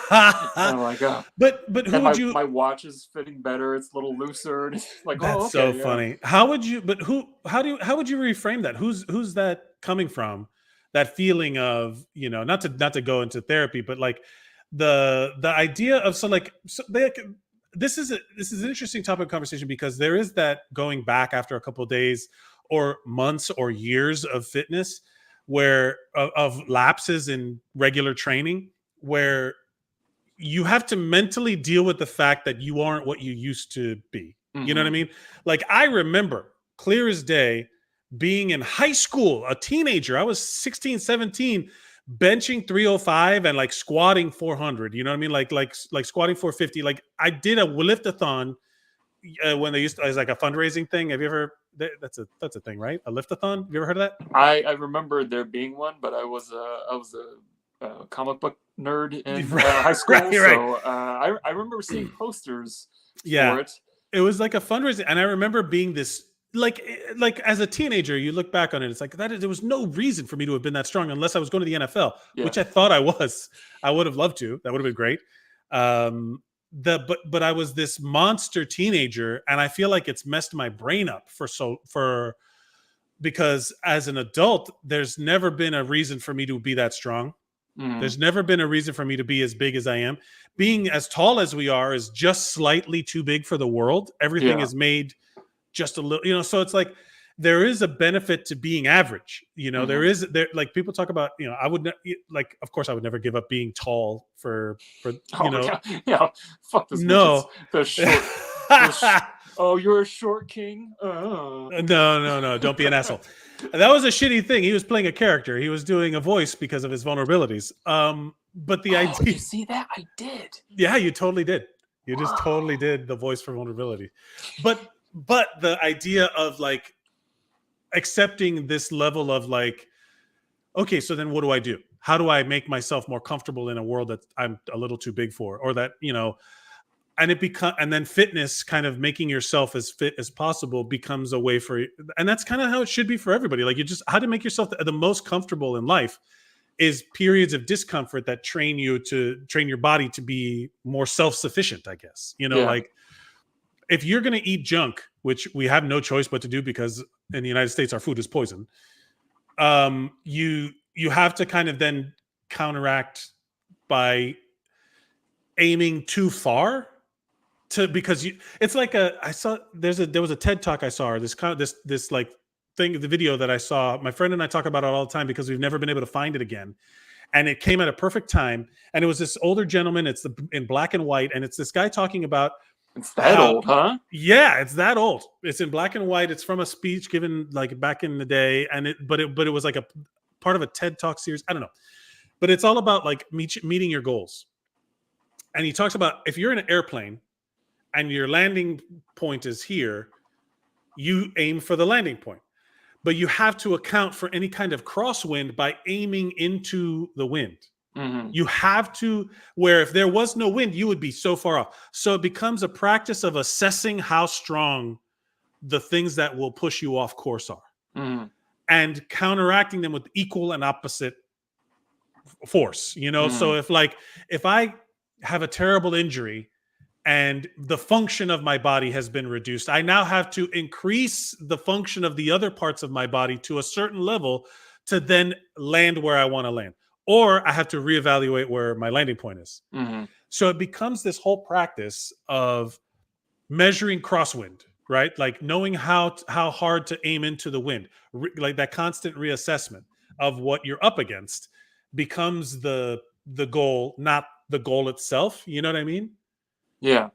I'm like, oh. But who would you? My watch is fitting better. It's a little looser. And it's like, that's so funny. How would you? But how would you reframe that? Who's that coming from? That feeling of not to go into therapy, but like the idea of this is an interesting topic of conversation because there is that going back after a couple of days, or months or years of fitness where of lapses in regular training where you have to mentally deal with the fact that you aren't what you used to be. You know what I mean? Like I remember clear as day being in high school, a teenager. I was 16, 17, benching 305 and like squatting 400. You know what I mean? Like squatting 450. Like I did a lift-a-thon when they used to, as like a fundraising thing. Have you ever? That's a thing, right? A lift-a-thon. Have you ever heard of that? I remember there being one, but I was a comic book nerd in high school, so I remember seeing posters for it. It was like a fundraising, and I remember being this like as a teenager, you look back on it, it's like there was no reason for me to have been that strong unless I was going to the NFL, which I thought I was. I would have loved to. That would have been great. But I was this monster teenager, and I feel like it's messed my brain up because as an adult, there's never been a reason for me to be that strong. There's never been a reason for me to be as big as I am. Being as tall as we are is just slightly too big for the world. Everything is made just a little, so it's like there is a benefit to being average. There like people talk about, I would like, of course I would never give up being tall for fuck this. No. Oh, you're a short king. No, don't be an asshole. That was a shitty thing. He was playing a character. He was doing a voice because of his vulnerabilities. But the idea. Did you see that? I did. Yeah, you totally did. You just totally did the voice for vulnerability. But the idea of like accepting this level of like, okay, so then what do I do? How do I make myself more comfortable in a world that I'm a little too big for, or that, and then fitness, kind of making yourself as fit as possible, becomes a way for, and that's kind of how it should be for everybody. Like how to make yourself the most comfortable in life is periods of discomfort that train your body to be more self-sufficient, I guess. Like if you're going to eat junk, which we have no choice but to do because in the United States, our food is poison. You have to kind of then counteract by aiming too far because it's like there was a TED talk I saw, or this like thing, the video that I saw. My friend and I talk about it all the time because we've never been able to find it again. And it came at a perfect time. And it was this older gentleman. It's in black and white. And it's this guy talking about. It's that old, huh? Yeah, it's that old. It's in black and white. It's from a speech given like back in the day. And but it was like a part of a TED talk series. I don't know. But it's all about like meeting your goals. And he talks about if you're in an airplane and your landing point is here, you aim for the landing point. But you have to account for any kind of crosswind by aiming into the wind. You have to, where if there was no wind, you would be so far off. So it becomes a practice of assessing how strong the things that will push you off course are, and counteracting them with equal and opposite force. So if I have a terrible injury and the function of my body has been reduced, I now have to increase the function of the other parts of my body to a certain level to then land where I want to land. Or I have to reevaluate where my landing point is. So it becomes this whole practice of measuring crosswind, right? Like knowing how hard to aim into the wind, like that constant reassessment of what you're up against becomes the goal, not the goal itself. You know what I mean? Yeah.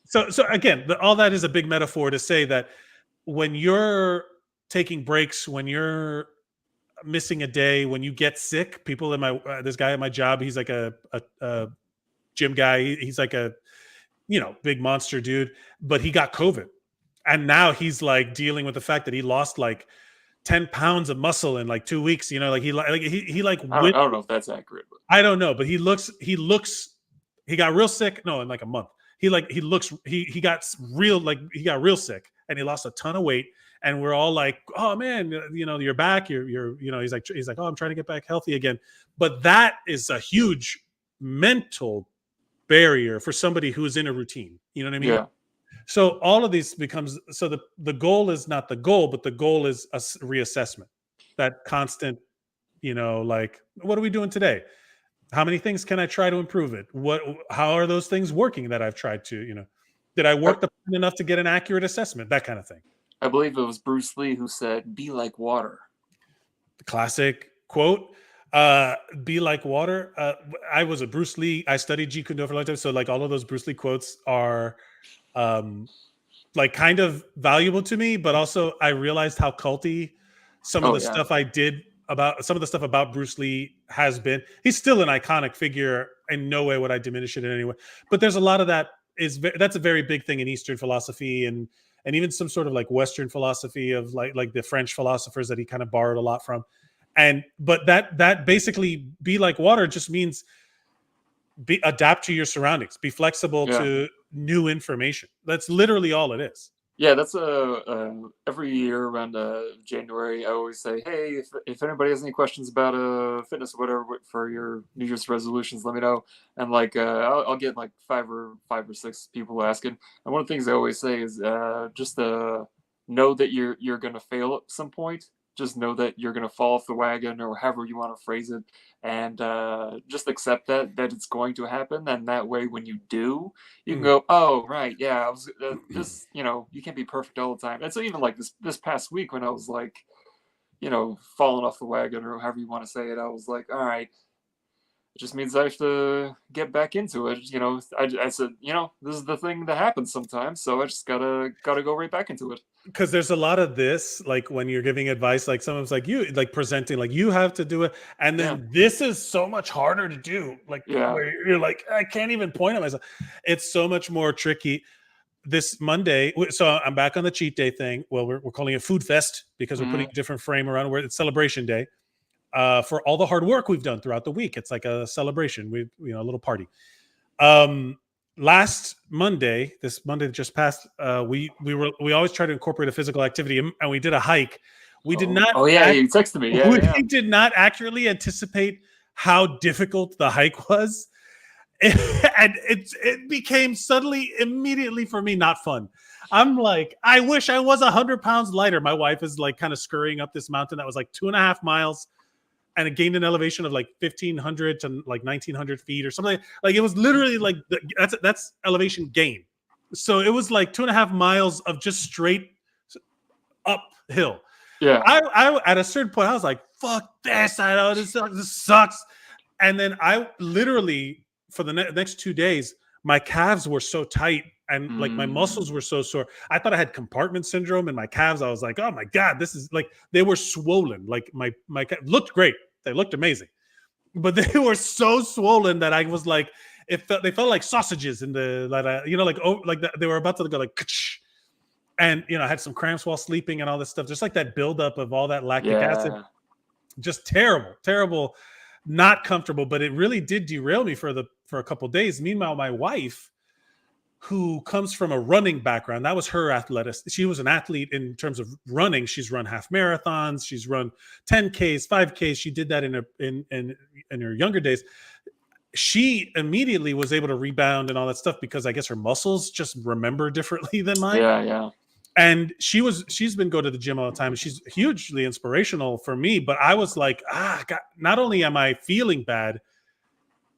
So again, all that is a big metaphor to say that when you're taking breaks, when you're missing a day, when you get sick, people in this guy at my job, he's like a gym guy. He's like a, big monster dude, but he got COVID. And now he's like dealing with the fact that he lost like 10 pounds of muscle in like 2 weeks, he I don't know if that's accurate. But. I don't know, but he got real sick. No, in like a month. He got real sick and he lost a ton of weight. And we're all like, oh man, you're back. He's like, oh, I'm trying to get back healthy again. But that is a huge mental barrier for somebody who's in a routine. You know what I mean? Yeah. So all of these becomes, so the goal is not the goal, but the goal is a reassessment. That constant, like, what are we doing today? How many things can I try to improve it? How are those things working that I've tried to, did I work the plan enough to get an accurate assessment? That kind of thing. I believe it was Bruce Lee who said, "Be like water." The classic quote. Be like water. I was a Bruce Lee. I studied Jeet Kune Do for a long time, so like all of those Bruce Lee quotes are like kind of valuable to me, but also I realized how culty some of the stuff I did about some of the stuff about Bruce Lee has been. He's still an iconic figure. In no way would I diminish it in any way. But there's a lot of that's a very big thing in Eastern philosophy and even some sort of like Western philosophy of like the French philosophers that he kind of borrowed a lot from. But that basically be like water just means adapt to your surroundings, be flexible to new information. That's literally all it is. Yeah, that's every year around January, I always say, hey, if anybody has any questions about fitness or whatever for your New Year's resolutions, let me know. And like I'll get like five or six people asking. And one of the things I always say is just know that you're gonna fail at some point. Just know that you're gonna fall off the wagon, or however you want to phrase it, and just accept that it's going to happen. And that way, when you do, you can go, oh right, yeah, I was this. You can't be perfect all the time. And so even like this past week when I was like, falling off the wagon or however you want to say it, I was like, all right, it just means I have to get back into it. I said, this is the thing that happens sometimes, so I just gotta go right back into it. Because there's a lot of this, like when you're giving advice, like someone's like you, like presenting, like you have to do it, and then this is so much harder to do. Like where you're like, I can't even point at myself. It's so much more tricky. This Monday, so I'm back on the cheat day thing. Well, we're calling it Food Fest because we're putting a different frame around where it's Celebration Day. For all the hard work we've done throughout the week. It's like a celebration. A little party. Last Monday, this Monday that just passed, we always try to incorporate a physical activity, and we did a hike. We did not. Oh yeah, you texted me. Yeah, we did not accurately anticipate how difficult the hike was, and it became suddenly, immediately for me, not fun. I'm like, I wish I was 100 pounds lighter. My wife is like kind of scurrying up this mountain that was like 2.5 miles. And it gained an elevation of like 1,500 to like 1,900 feet or something. Like it was literally like that's elevation gain. So it was like 2.5 miles of just straight uphill. Yeah. I at a certain point I was like, "Fuck this! I know this sucks." And then I literally for the next 2 days, my calves were so tight and like my muscles were so sore. I thought I had compartment syndrome in my calves. I was like, oh my God, this is like, they were swollen. Like my looked great. They looked amazing, but they were so swollen that I was like, they felt like sausages in the, they were about to go like, and I had some cramps while sleeping and all this stuff, just like that buildup of all that lactic acid. Just terrible, not comfortable, but it really did derail me for a couple of days. Meanwhile, my wife, who comes from a running background, that was her athleticism. She was an athlete in terms of running. She's run half marathons. She's run 10Ks, 5Ks. She did that in her younger days. She immediately was able to rebound and all that stuff because I guess her muscles just remember differently than mine. Yeah. And she's been going to the gym all the time. And she's hugely inspirational for me. But I was like, God, not only am I feeling bad,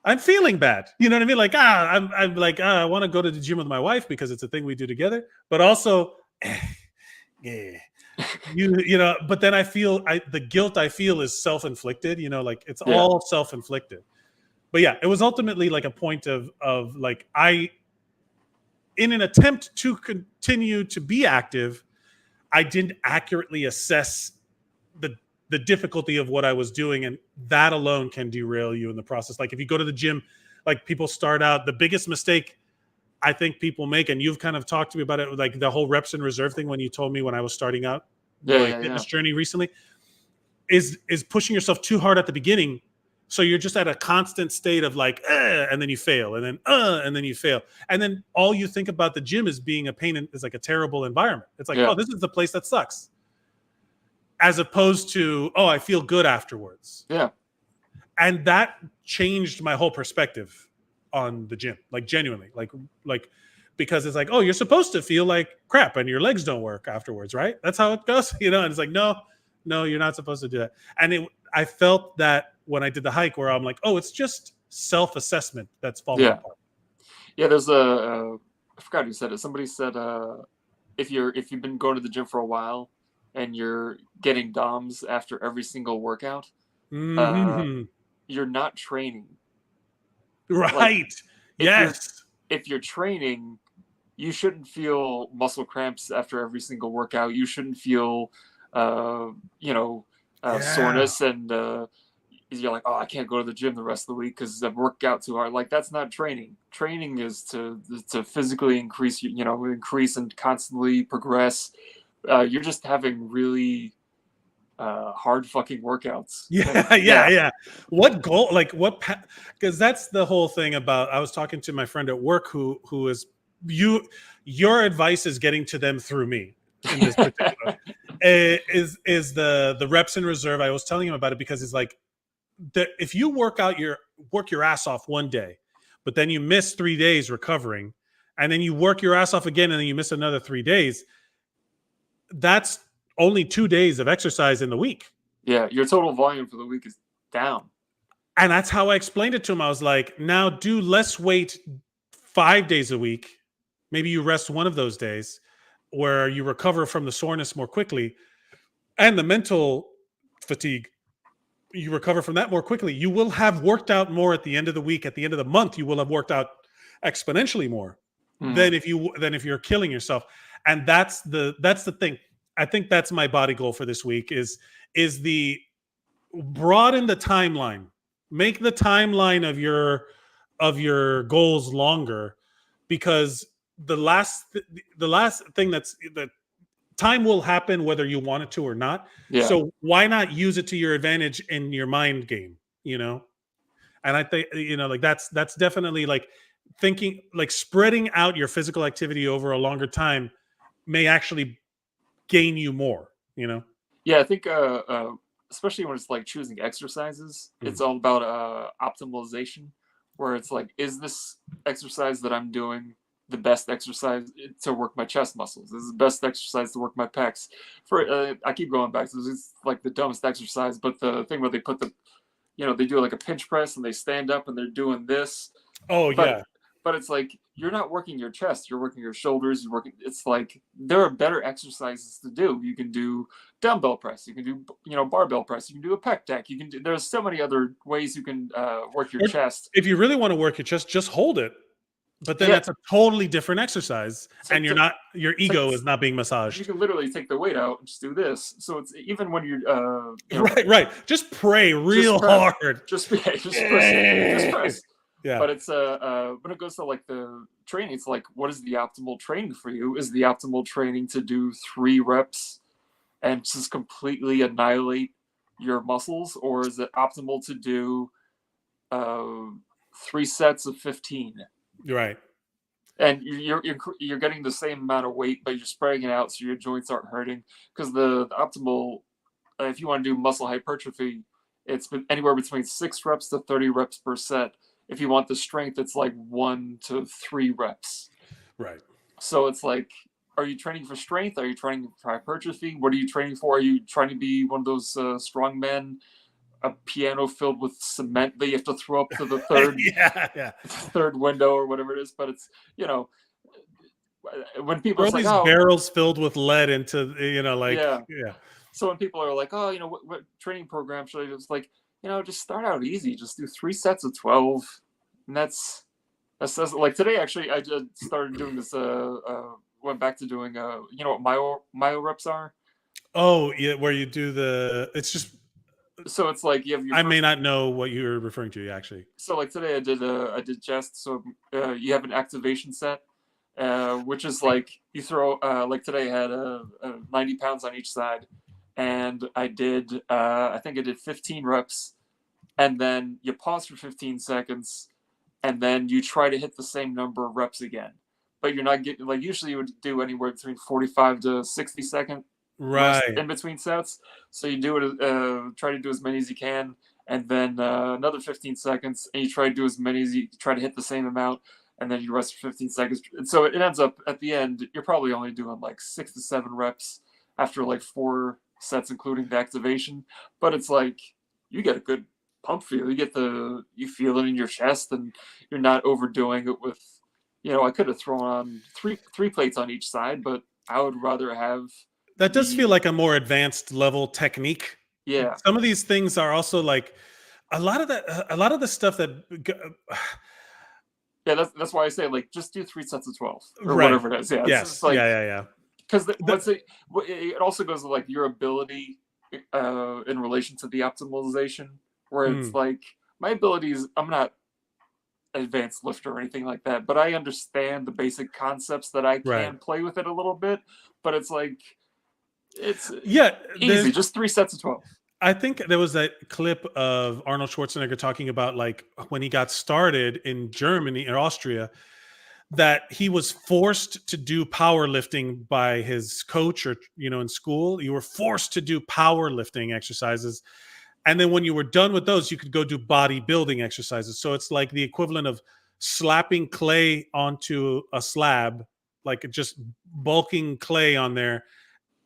I'm feeling bad. You know what I mean? Like, I'm like, I want to go to the gym with my wife because it's a thing we do together. But also, but then I feel the guilt I feel is self-inflicted. Like it's all self-inflicted. But yeah, it was ultimately like a point of like in an attempt to continue to be active, I didn't accurately assess the difficulty of what I was doing, and that alone can derail you in the process. Like if you go to the gym, like people start out, the biggest mistake I think people make, and you've kind of talked to me about it, like the whole reps and reserve thing when you told me when I was starting out fitness journey recently, is pushing yourself too hard at the beginning. So you're just at a constant state of like, and then you fail, and then you fail. And then all you think about the gym is being a pain, and is like a terrible environment. It's like, oh, this is the place that sucks. As opposed to, oh, I feel good afterwards. Yeah. And that changed my whole perspective on the gym, like genuinely, like because it's like, oh, you're supposed to feel like crap and your legs don't work afterwards, right? That's how it goes, and it's like, no, you're not supposed to do that. And I felt that when I did the hike where I'm like, oh, it's just self-assessment that's falling apart. Yeah, there's I forgot who said it. Somebody said if you've been going to the gym for a while and you're getting DOMs after every single workout, you're not training. Right. Like, Yes. If you're training, you shouldn't feel muscle cramps after every single workout. You shouldn't feel, soreness, and you're like, oh, I can't go to the gym the rest of the week because I've worked out too hard. Like, that's not training. Training is to physically increase and constantly progress. You're just having really hard fucking workouts. Yeah. What goal? Like what? Because that's the whole thing about. I was talking to my friend at work who is you. Your advice is getting to them through me in this particular. is the reps in reserve. I was telling him about it because it's like, if you work your ass off one day, but then you miss 3 days recovering, and then you work your ass off again, and then you miss another 3 days. That's only 2 days of exercise in the week. Yeah, your total volume for the week is down. And that's how I explained it to him. I was like, now do less weight 5 days a week. Maybe you rest one of those days where you recover from the soreness more quickly, and the mental fatigue, you recover from that more quickly. You will have worked out more at the end of the week. At the end of the month, you will have worked out exponentially more than if you're killing yourself. And that's the thing. I think that's my body goal for this week is the broaden the timeline, make the timeline of your goals longer, because the last thing the time will happen whether you want it to or not. Yeah. So why not use it to your advantage in your mind game, And I think, like that's definitely like thinking, like spreading out your physical activity over a longer time may actually gain you more, Yeah, I think especially when it's like choosing exercises, it's all about optimization, where it's like, is this exercise that I'm doing the best exercise to work my chest muscles? This is the best exercise to work my pecs. I keep going back to this. It's like the dumbest exercise, but the thing where they put they do like a pinch press and they stand up and they're doing this. But it's like, you're not working your chest, you're working your shoulders, it's like, there are better exercises to do. You can do dumbbell press, you can do, barbell press, you can do a pec deck, there's so many other ways you can work your chest. If you really want to work your chest, just hold it. But then that's a totally different exercise, and your ego is not being massaged. You can literally take the weight out and just do this. So it's even when you're right. Just pray real hard. Just press. Yeah. But it's when it goes to like the training, it's like, what is the optimal training for you? Is the optimal training to do 3 reps and just completely annihilate your muscles, or is it optimal to do 3 sets of 15? Right. And you're getting the same amount of weight, but you're spreading it out so your joints aren't hurting. Because the optimal, if you want to do muscle hypertrophy, it's anywhere between 6 reps to 30 reps per set. If you want the strength, it's like 1 to 3 reps. Right. So it's like, are you training for strength? Are you training for hypertrophy? What are you training for? Are you trying to be one of those strong men, a piano filled with cement that you have to throw up to the third third window or whatever it is? But it's, when people throw these barrels filled with lead into, So when people are like, oh, what training program should I do? It's like, just start out easy. Just do 3 sets of 12, and that's like today. Actually, I just started doing this. Went back to doing what myo reps are. Oh yeah, where you do it's just. So it's like you have I may not know what you're referring to actually. So like today I did chest. So you have an activation set, which is like you throw like today I had 90 pounds on each side, and I did I think I did 15 reps, and then you pause for 15 seconds, and then you try to hit the same number of reps again, but you're not getting, like, usually you would do anywhere between 45 to 60 second in between sets. So you do it, try to do as many as you can, and then another 15 seconds, and you try to do as many as you try to hit the same amount, and then you rest for 15 seconds. And so it ends up at the end, you're probably only doing like 6 to 7 reps after like 4 sets, including the activation. But it's like, you get a good pump feel. You feel it in your chest, and you're not overdoing it with, I could have thrown on three plates on each side, but I would rather have. That does feel like a more advanced level technique. Yeah. Some of these things are also like a lot of the stuff that. Yeah, that's why I say like just do 3 sets of 12 or Right. whatever it is. Yeah, Yes. it's like, Yeah. Because it also goes to like your ability in relation to the optimization, where it's like my abilities. I'm not advanced lifter or anything like that, but I understand the basic concepts that I can play with it a little bit. But it's like it's easy, just 3 sets of 12. I think there was that clip of Arnold Schwarzenegger talking about like when he got started in Germany or Austria, that he was forced to do powerlifting by his coach or, in school. You were forced to do powerlifting exercises. And then when you were done with those, you could go do bodybuilding exercises. So it's like the equivalent of slapping clay onto a slab, like just bulking clay on there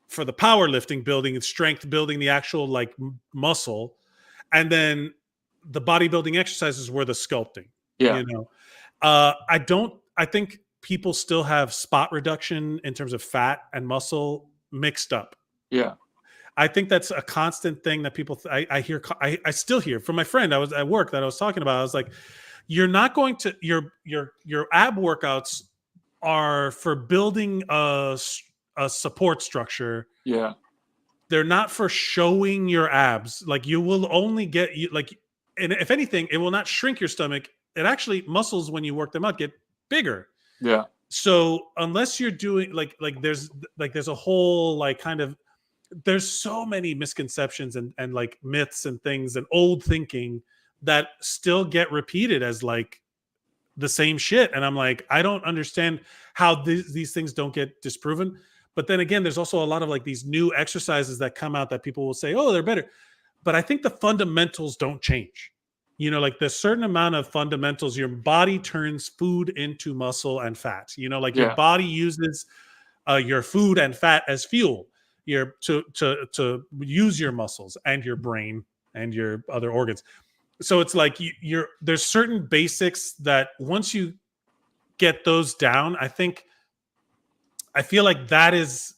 for the powerlifting, building and strength, building the actual like muscle. And then the bodybuilding exercises were the sculpting. Yeah. I think people still have spot reduction in terms of fat and muscle mixed up. Yeah. I think that's a constant thing that people, I still hear from my friend I was at work that I was talking about. I was like, you're not going to, your ab workouts are for building a support structure. Yeah. They're not for showing your abs. Like you will only get and if anything, it will not shrink your stomach. It actually muscles when you work them out get bigger. Yeah. So unless you're doing there's a whole like kind of, there's so many misconceptions and like myths and things and old thinking that still get repeated as like the same shit. And I'm like, I don't understand how these things don't get disproven. But then again, there's also a lot of like these new exercises that come out that people will say, oh, they're better. But I think the fundamentals don't change. Like the certain amount of fundamentals, your body turns food into muscle and fat. Your body uses your food and fat as fuel. To use your muscles and your brain and your other organs. So it's like there's certain basics that once you get those down, I feel like that is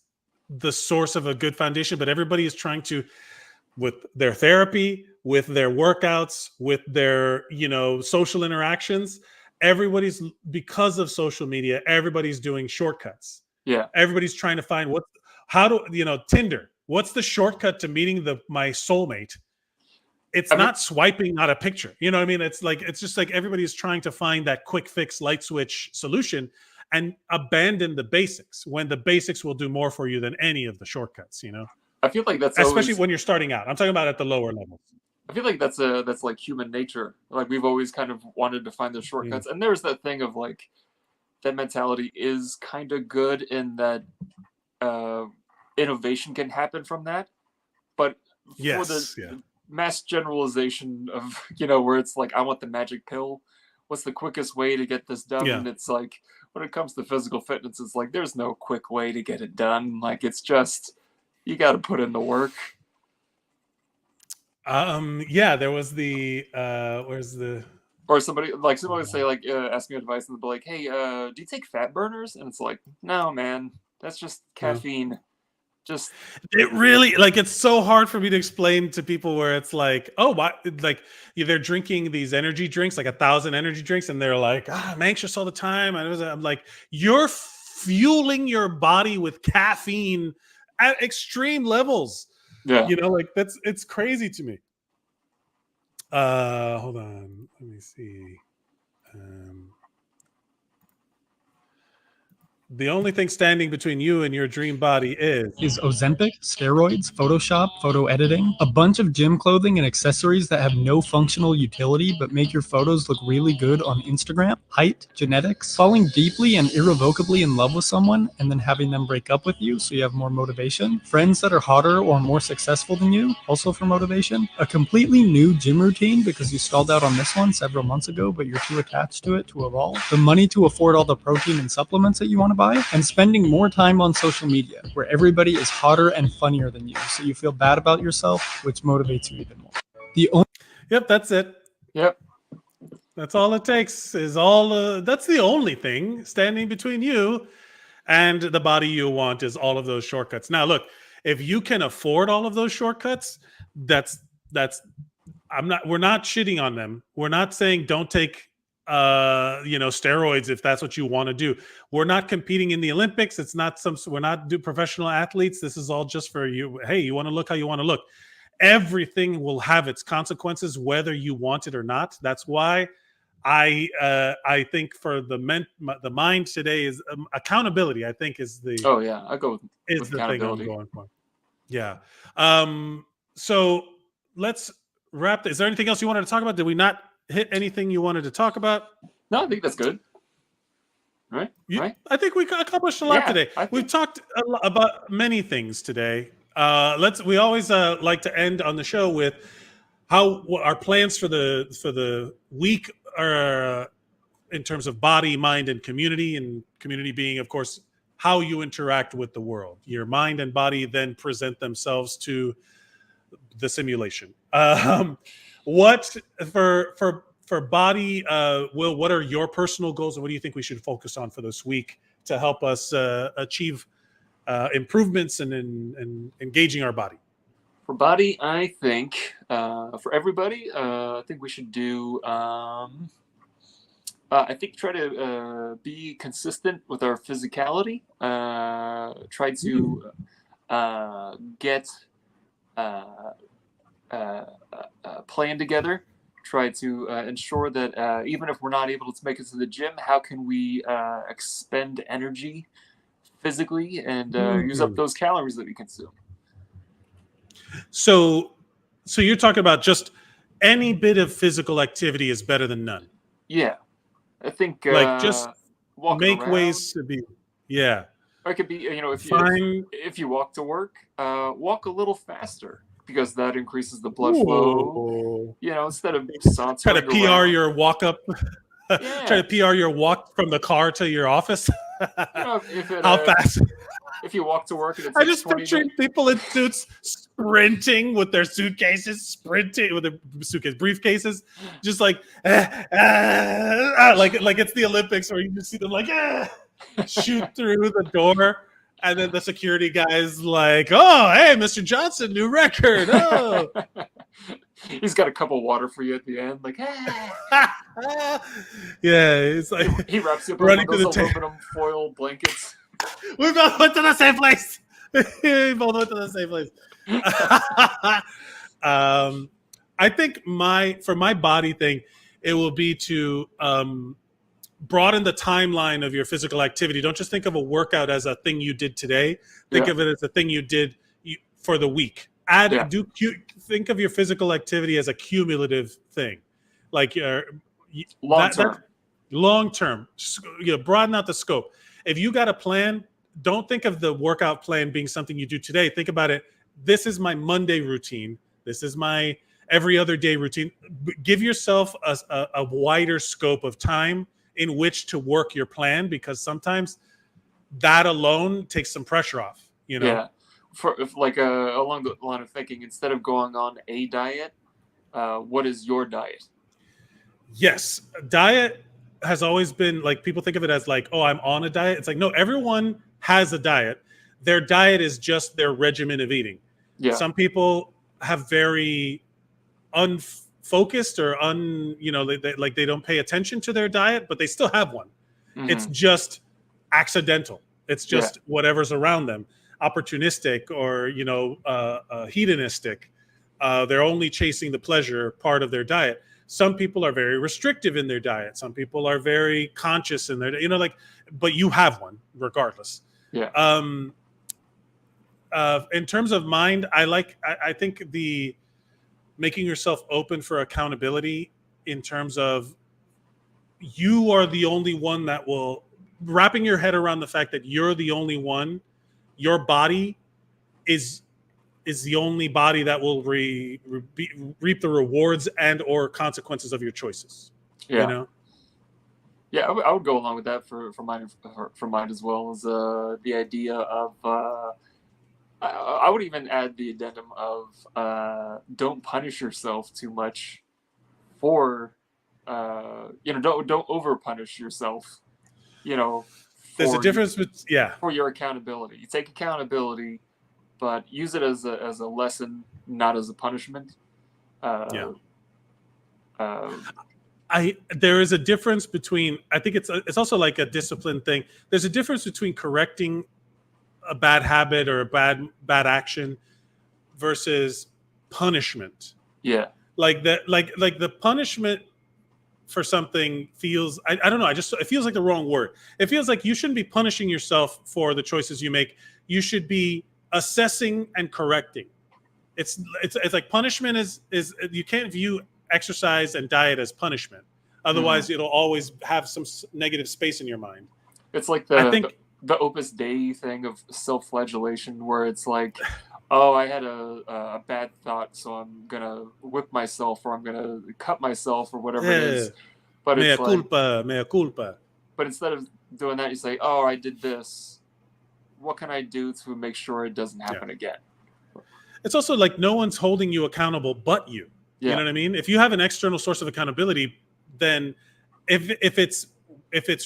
the source of a good foundation. But everybody is trying to, with their therapy, with their workouts, with their social interactions, everybody's, because of social media, everybody's doing shortcuts. Yeah, everybody's trying to find Tinder. What's the shortcut to meeting my soulmate? It's not swiping out a picture. You know what I mean? It's just like everybody's trying to find that quick fix, light switch solution and abandon the basics when the basics will do more for you than any of the shortcuts, I feel like that's especially when you're starting out. I'm talking about at the lower levels. I feel like that's like human nature. Like we've always kind of wanted to find the shortcuts. And there's that thing of like that mentality is kind of good in that innovation can happen from that, but for the mass generalization of where it's like I want the magic pill, what's the quickest way to get this done? And it's like when it comes to physical fitness, it's like there's no quick way to get it done. Like it's just you got to put in the work. There was the where's the or somebody would say like ask me advice and they'll be like, hey, do you take fat burners? And it's like, no man, that's just caffeine. Just it really it's so hard for me to explain to people where it's like, oh, why, like they're drinking these energy drinks, like 1,000 energy drinks, and they're like, I'm anxious all the time. I'm like, you're fueling your body with caffeine at extreme levels. Yeah, it's crazy to me. Hold on, let me see. The only thing standing between you and your dream body is Ozempic, steroids, Photoshop, photo editing, a bunch of gym clothing and accessories that have no functional utility but make your photos look really good on Instagram, height, genetics, falling deeply and irrevocably in love with someone and then having them break up with you so you have more motivation, friends that are hotter or more successful than you, also for motivation, a completely new gym routine because you stalled out on this one several months ago but you're too attached to it to evolve, the money to afford all the protein and supplements that you want to buy, and spending more time on social media where everybody is hotter and funnier than you so you feel bad about yourself, which motivates you even more. Yep, that's it. Yep, that's all it takes is all that's the only thing standing between you and the body you want is all of those shortcuts. Now, look, if you can afford all of those shortcuts, that's we're not shitting on them. We're not saying don't take steroids if that's what you want to do. We're not competing in the Olympics. We're not professional athletes. This is all just for you. Hey, you want to look how you want to look. Everything will have its consequences, whether you want it or not. That's why I think for the mind today is accountability. I think is the I go with the thing I'm accountability. going for. Yeah. So let's wrap. Is there anything else you wanted to talk about? Did we not hit anything you wanted to talk about? No, I think that's good. Right? I think we accomplished a lot today. We've talked about many things today. We always like to end on the show with what our plans for the week are in terms of body, mind, and community being, of course, how you interact with the world. Your mind and body then present themselves to the simulation. What for body, Will, what are your personal goals, and what do you think we should focus on for this week to help us achieve improvements and engaging our body? For body, I think for everybody, I think we should do. I think try to be consistent with our physicality. Try to get a plan together. Try to ensure that even if we're not able to make it to the gym, how can we expend energy physically and use up those calories that we consume? So you're talking about just any bit of physical activity is better than none. Yeah, I think just make around, ways to be. Yeah, or it could be if you walk to work, walk a little faster because that increases the blood flow. Instead of try to PR around. your walk up. Try to PR your walk from the car to your office. How fast? If you walk to work, and I just picture people in suits sprinting with their suitcases, with their briefcases, just like it's the Olympics, where you just see them like shoot through the door, and then the security guy's like, "Oh, hey, Mr. Johnson, new record!" Oh, he's got a cup of water for you at the end, like, yeah, it's like he wraps you up running in those aluminum foil blankets. We both went to the same place. We both went to the same place. I think for my body thing, it will be to broaden the timeline of your physical activity. Don't just think of a workout as a thing you did today. Think of it as a thing you did for the week. Think of your physical activity as a cumulative thing, like long term. Broaden out the scope. If you got a plan, don't think of the workout plan being something you do today. Think about it. This is my Monday routine. This is my every other day routine. Give yourself a wider scope of time in which to work your plan, because sometimes that alone takes some pressure off. Yeah. Along the line of thinking, instead of going on a diet, what is your diet? Yes, diet has always been like, people think of it as like, oh, I'm on a diet. It's like, no, everyone has a diet. Their diet is just their regimen of eating. Yeah. Some people have very unfocused or they don't pay attention to their diet, but they still have one. Mm-hmm. It's just accidental. It's just whatever's around them, opportunistic or hedonistic. They're only chasing the pleasure part of their diet. Some people are very restrictive in their diet. Some people are very conscious in their, but you have one regardless. Yeah. In terms of mind, I think the making yourself open for accountability in terms of you are the only one that will, wrapping your head around the fact that you're the only one, your body is the only body that will reap the rewards and or consequences of your choices. Yeah. Yeah, I would go along with that for mine as well, as the idea of I would even add the addendum of don't punish yourself too much for don't over punish yourself There's a difference for your accountability. You take accountability, but use it as a lesson, not as a punishment. There is a difference between, I think it's also like a discipline thing. There's a difference between correcting a bad habit or a bad action versus punishment. Yeah. Like the punishment for something feels, I don't know, it feels like the wrong word. It feels like you shouldn't be punishing yourself for the choices you make. You should be assessing and correcting. It's like punishment is you can't view exercise and diet as punishment. Otherwise, it'll always have some negative space in your mind. It's like the Opus Dei thing of self-flagellation, where it's like, oh, I had a bad thought, so I'm gonna whip myself, or I'm gonna cut myself, or whatever it is. But mea it's culpa, mea culpa. But instead of doing that, you say, oh, I did this. What can I do to make sure it doesn't happen again? It's also like no one's holding you accountable but you. You know what I mean? If you have an external source of accountability, then if it's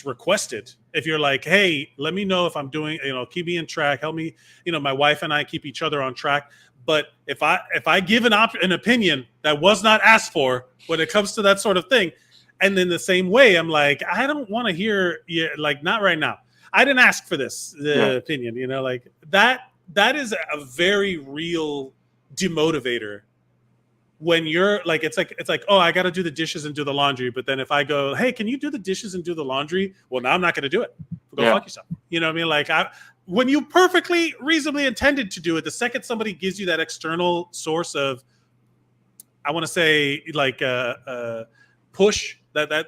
requested, if you're like, hey, let me know if I'm doing, keep me in track, help me, my wife and I keep each other on track. But if I give an opinion that was not asked for when it comes to that sort of thing, and in the same way, I'm like, I don't want to hear you, like, not right now. I didn't ask for this opinion, like that is a very real demotivator. When you're like, it's like, oh, I got to do the dishes and do the laundry. But then if I go, hey, can you do the dishes and do the laundry? Well, now I'm not going to do it. Go fuck yourself. You know what I mean? Like, when you perfectly reasonably intended to do it, the second somebody gives you that external source of, I want to say, like, push that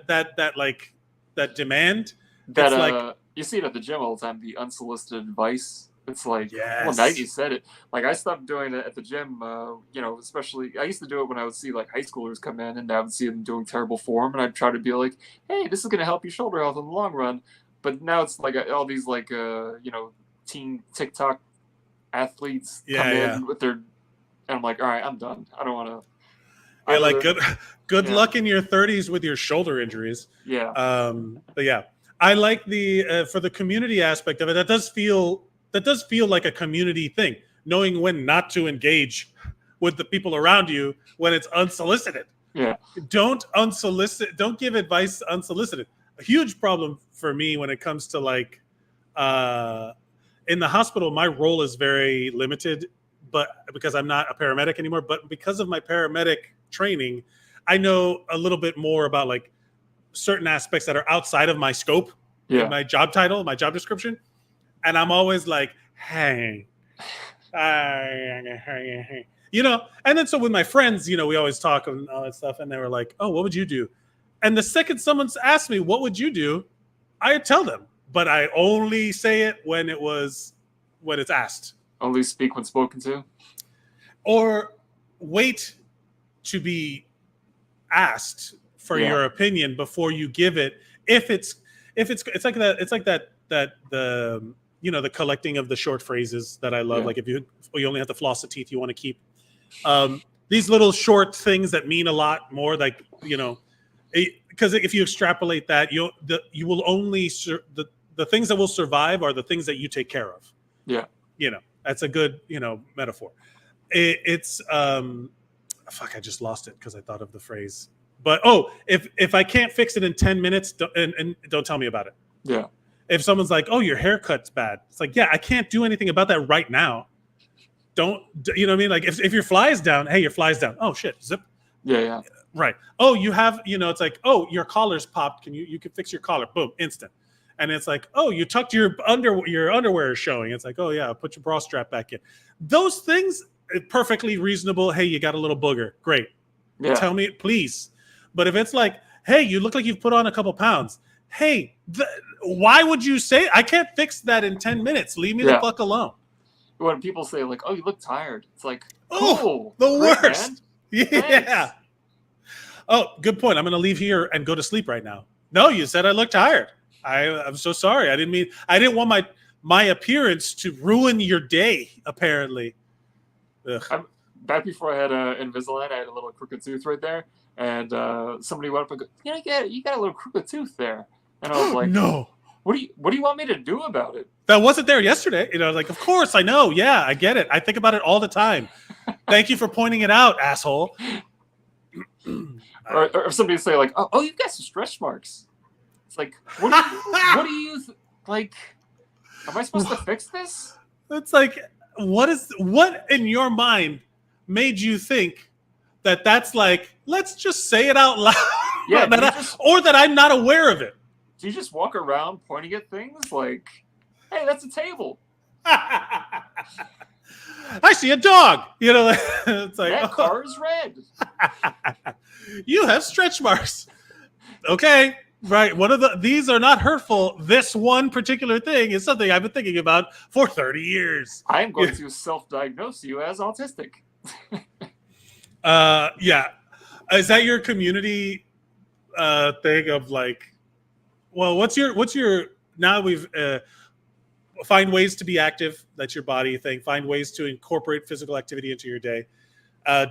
demand. That like, you see it at the gym all the time. The unsolicited advice. It's like, well, now you said it. Like, I stopped doing it at the gym, especially, I used to do it when I would see, like, high schoolers come in, and I would see them doing terrible form, and I'd try to be like, hey, this is going to help your shoulder health in the long run. But now it's like all these, like, teen TikTok athletes come in with their, and I'm like, all right, I'm done. I don't want to. Yeah, like, good luck in your 30s with your shoulder injuries. Yeah. But yeah, I like the, for the community aspect of it, that does feel like a community thing, knowing when not to engage with the people around you when it's unsolicited. Yeah. Don't give advice unsolicited. A huge problem for me when it comes to, like, in the hospital, my role is very limited, but because I'm not a paramedic anymore, but because of my paramedic training, I know a little bit more about, like, certain aspects that are outside of my scope, in my job title, my job description. And I'm always like, hey, and then so with my friends, we always talk and all that stuff. And they were like, oh, what would you do? And the second someone's asked me, what would you do? I tell them, but I only say it when it's asked. Only speak when spoken to? Or wait to be asked for your opinion before you give it. It's like that the collecting of the short phrases that I love. Like, if you only have to floss the teeth you want to keep, these little short things that mean a lot more, like, because if you extrapolate that, you will only the things that will survive are the things that you take care of. That's a good metaphor. It's I just lost it because I thought of the phrase. But if I can't fix it in 10 minutes, don't tell me about it. If someone's like, oh, your haircut's bad, it's like, yeah, I can't do anything about that right now. Don't, you know what I mean? Like, if your fly is down, hey, your fly's down. Oh shit, zip. Right. Oh, you have, it's like, oh, your collar's popped. You can fix your collar. Boom, instant. And it's like, oh, you tucked your underwear is showing. It's like, oh yeah, put your bra strap back in. Those things, perfectly reasonable. Hey, you got a little booger. Great. Tell me, please. But if it's like, hey, you look like you've put on a couple pounds. Hey, why would you say I can't fix that in 10 minutes? Leave me the fuck alone. When people say, like, oh, you look tired, it's like, oh, the worst. Man. Thanks. Oh, good point. I'm going to leave here and go to sleep right now. No, you said I look tired. I'm so sorry. I didn't want my appearance to ruin your day, apparently. Back before I had Invisalign, I had a little crooked tooth right there. And somebody went up and go, you got a little crooked tooth there. And I was like, no. What do you want me to do about it? That wasn't there yesterday. Like, of course, I know. Yeah, I get it. I think about it all the time. Thank you for pointing it out, asshole. Or somebody say like, oh, you've got some stretch marks. It's like, what do you like? Am I supposed to fix this? It's like, what in your mind made you think that that's like, let's just say it out loud? Yeah, or that I'm not aware of it. Do you just walk around pointing at things like, hey, that's a table? I see a dog. It's like, that car is red. You have stretch marks. Okay, right. These are not hurtful. This one particular thing is something I've been thinking about for 30 years. I am going to self-diagnose you as autistic. Yeah. Is that your community thing of like, well, what's your now we've find ways to be active. That's your body thing. Find ways to incorporate physical activity into your day.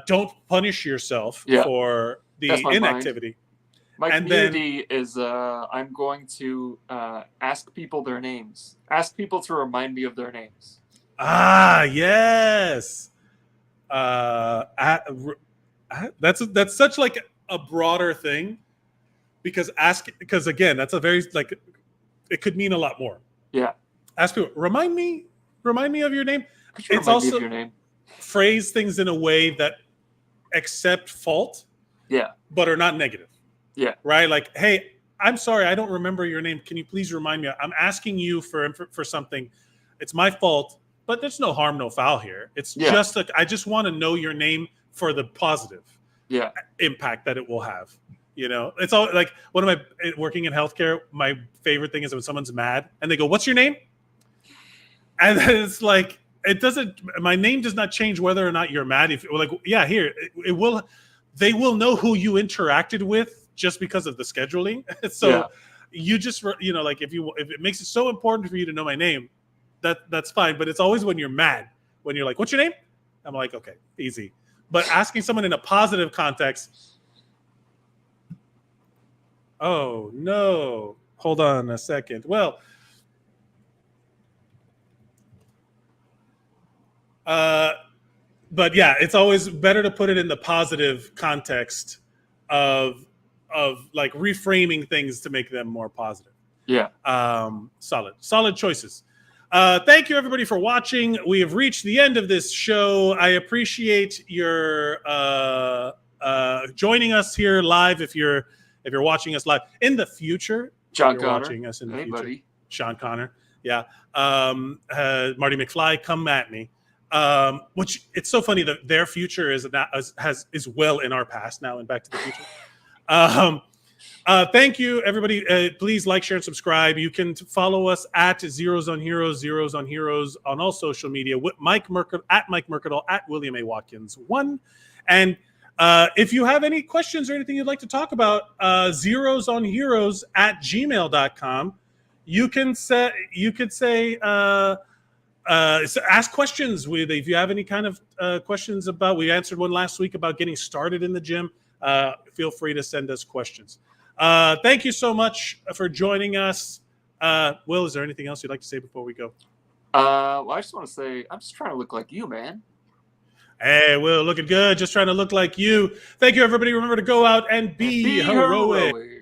Don't punish yourself for the inactivity. My community is I'm going to ask people their names. Ask people to remind me of their names. Ah, yes. That's such like a broader thing because again, that's a very like it could mean a lot more. Yeah. Ask people, remind me of your name. It's also your name. Phrase things in a way that accept fault. Yeah. But are not negative. Yeah. Right? Like, hey, I'm sorry, I don't remember your name. Can you please remind me? I'm asking you for something. It's my fault, but there's no harm, no foul here. It's just like I just want to know your name for the positive impact that it will have. It's all like one of my working in healthcare. My favorite thing is when someone's mad and they go, "What's your name?" And then it's like it doesn't. My name does not change whether or not you're mad. If like, yeah, here it will. They will know who you interacted with just because of the scheduling. So you just like if it makes it so important for you to know my name, that's fine. But it's always when you're mad, when you're like, "What's your name?" I'm like, okay, easy. But asking someone in a positive context. Oh, no. Hold on a second. Well, but yeah, it's always better to put it in the positive context of like reframing things to make them more positive. Yeah. Solid choices. Thank you everybody for watching. We have reached the end of this show. I appreciate your joining us here live. If you're watching us live in the future, John Connor, watching us in the future, buddy. Sean Connor, yeah, Marty McFly, come at me. Which it's so funny that their future is well in our past now and Back to the Future. Thank you, everybody. Please like, share, and subscribe. You can follow us at Zeros on Heroes on all social media. Mike Mercadal at William A. Watkins 1. And if you have any questions or anything you'd like to talk about, zerosonheroes@gmail.com. You could say ask questions if you have any kind of questions about. We answered one last week about getting started in the gym. Feel free to send us questions. Thank you so much for joining us. Will, is there anything else you'd like to say before we go? Well, I just want to say I'm just trying to look like you, man. Hey, Will, looking good. Just trying to look like you. Thank you, everybody. Remember to go out and be heroic.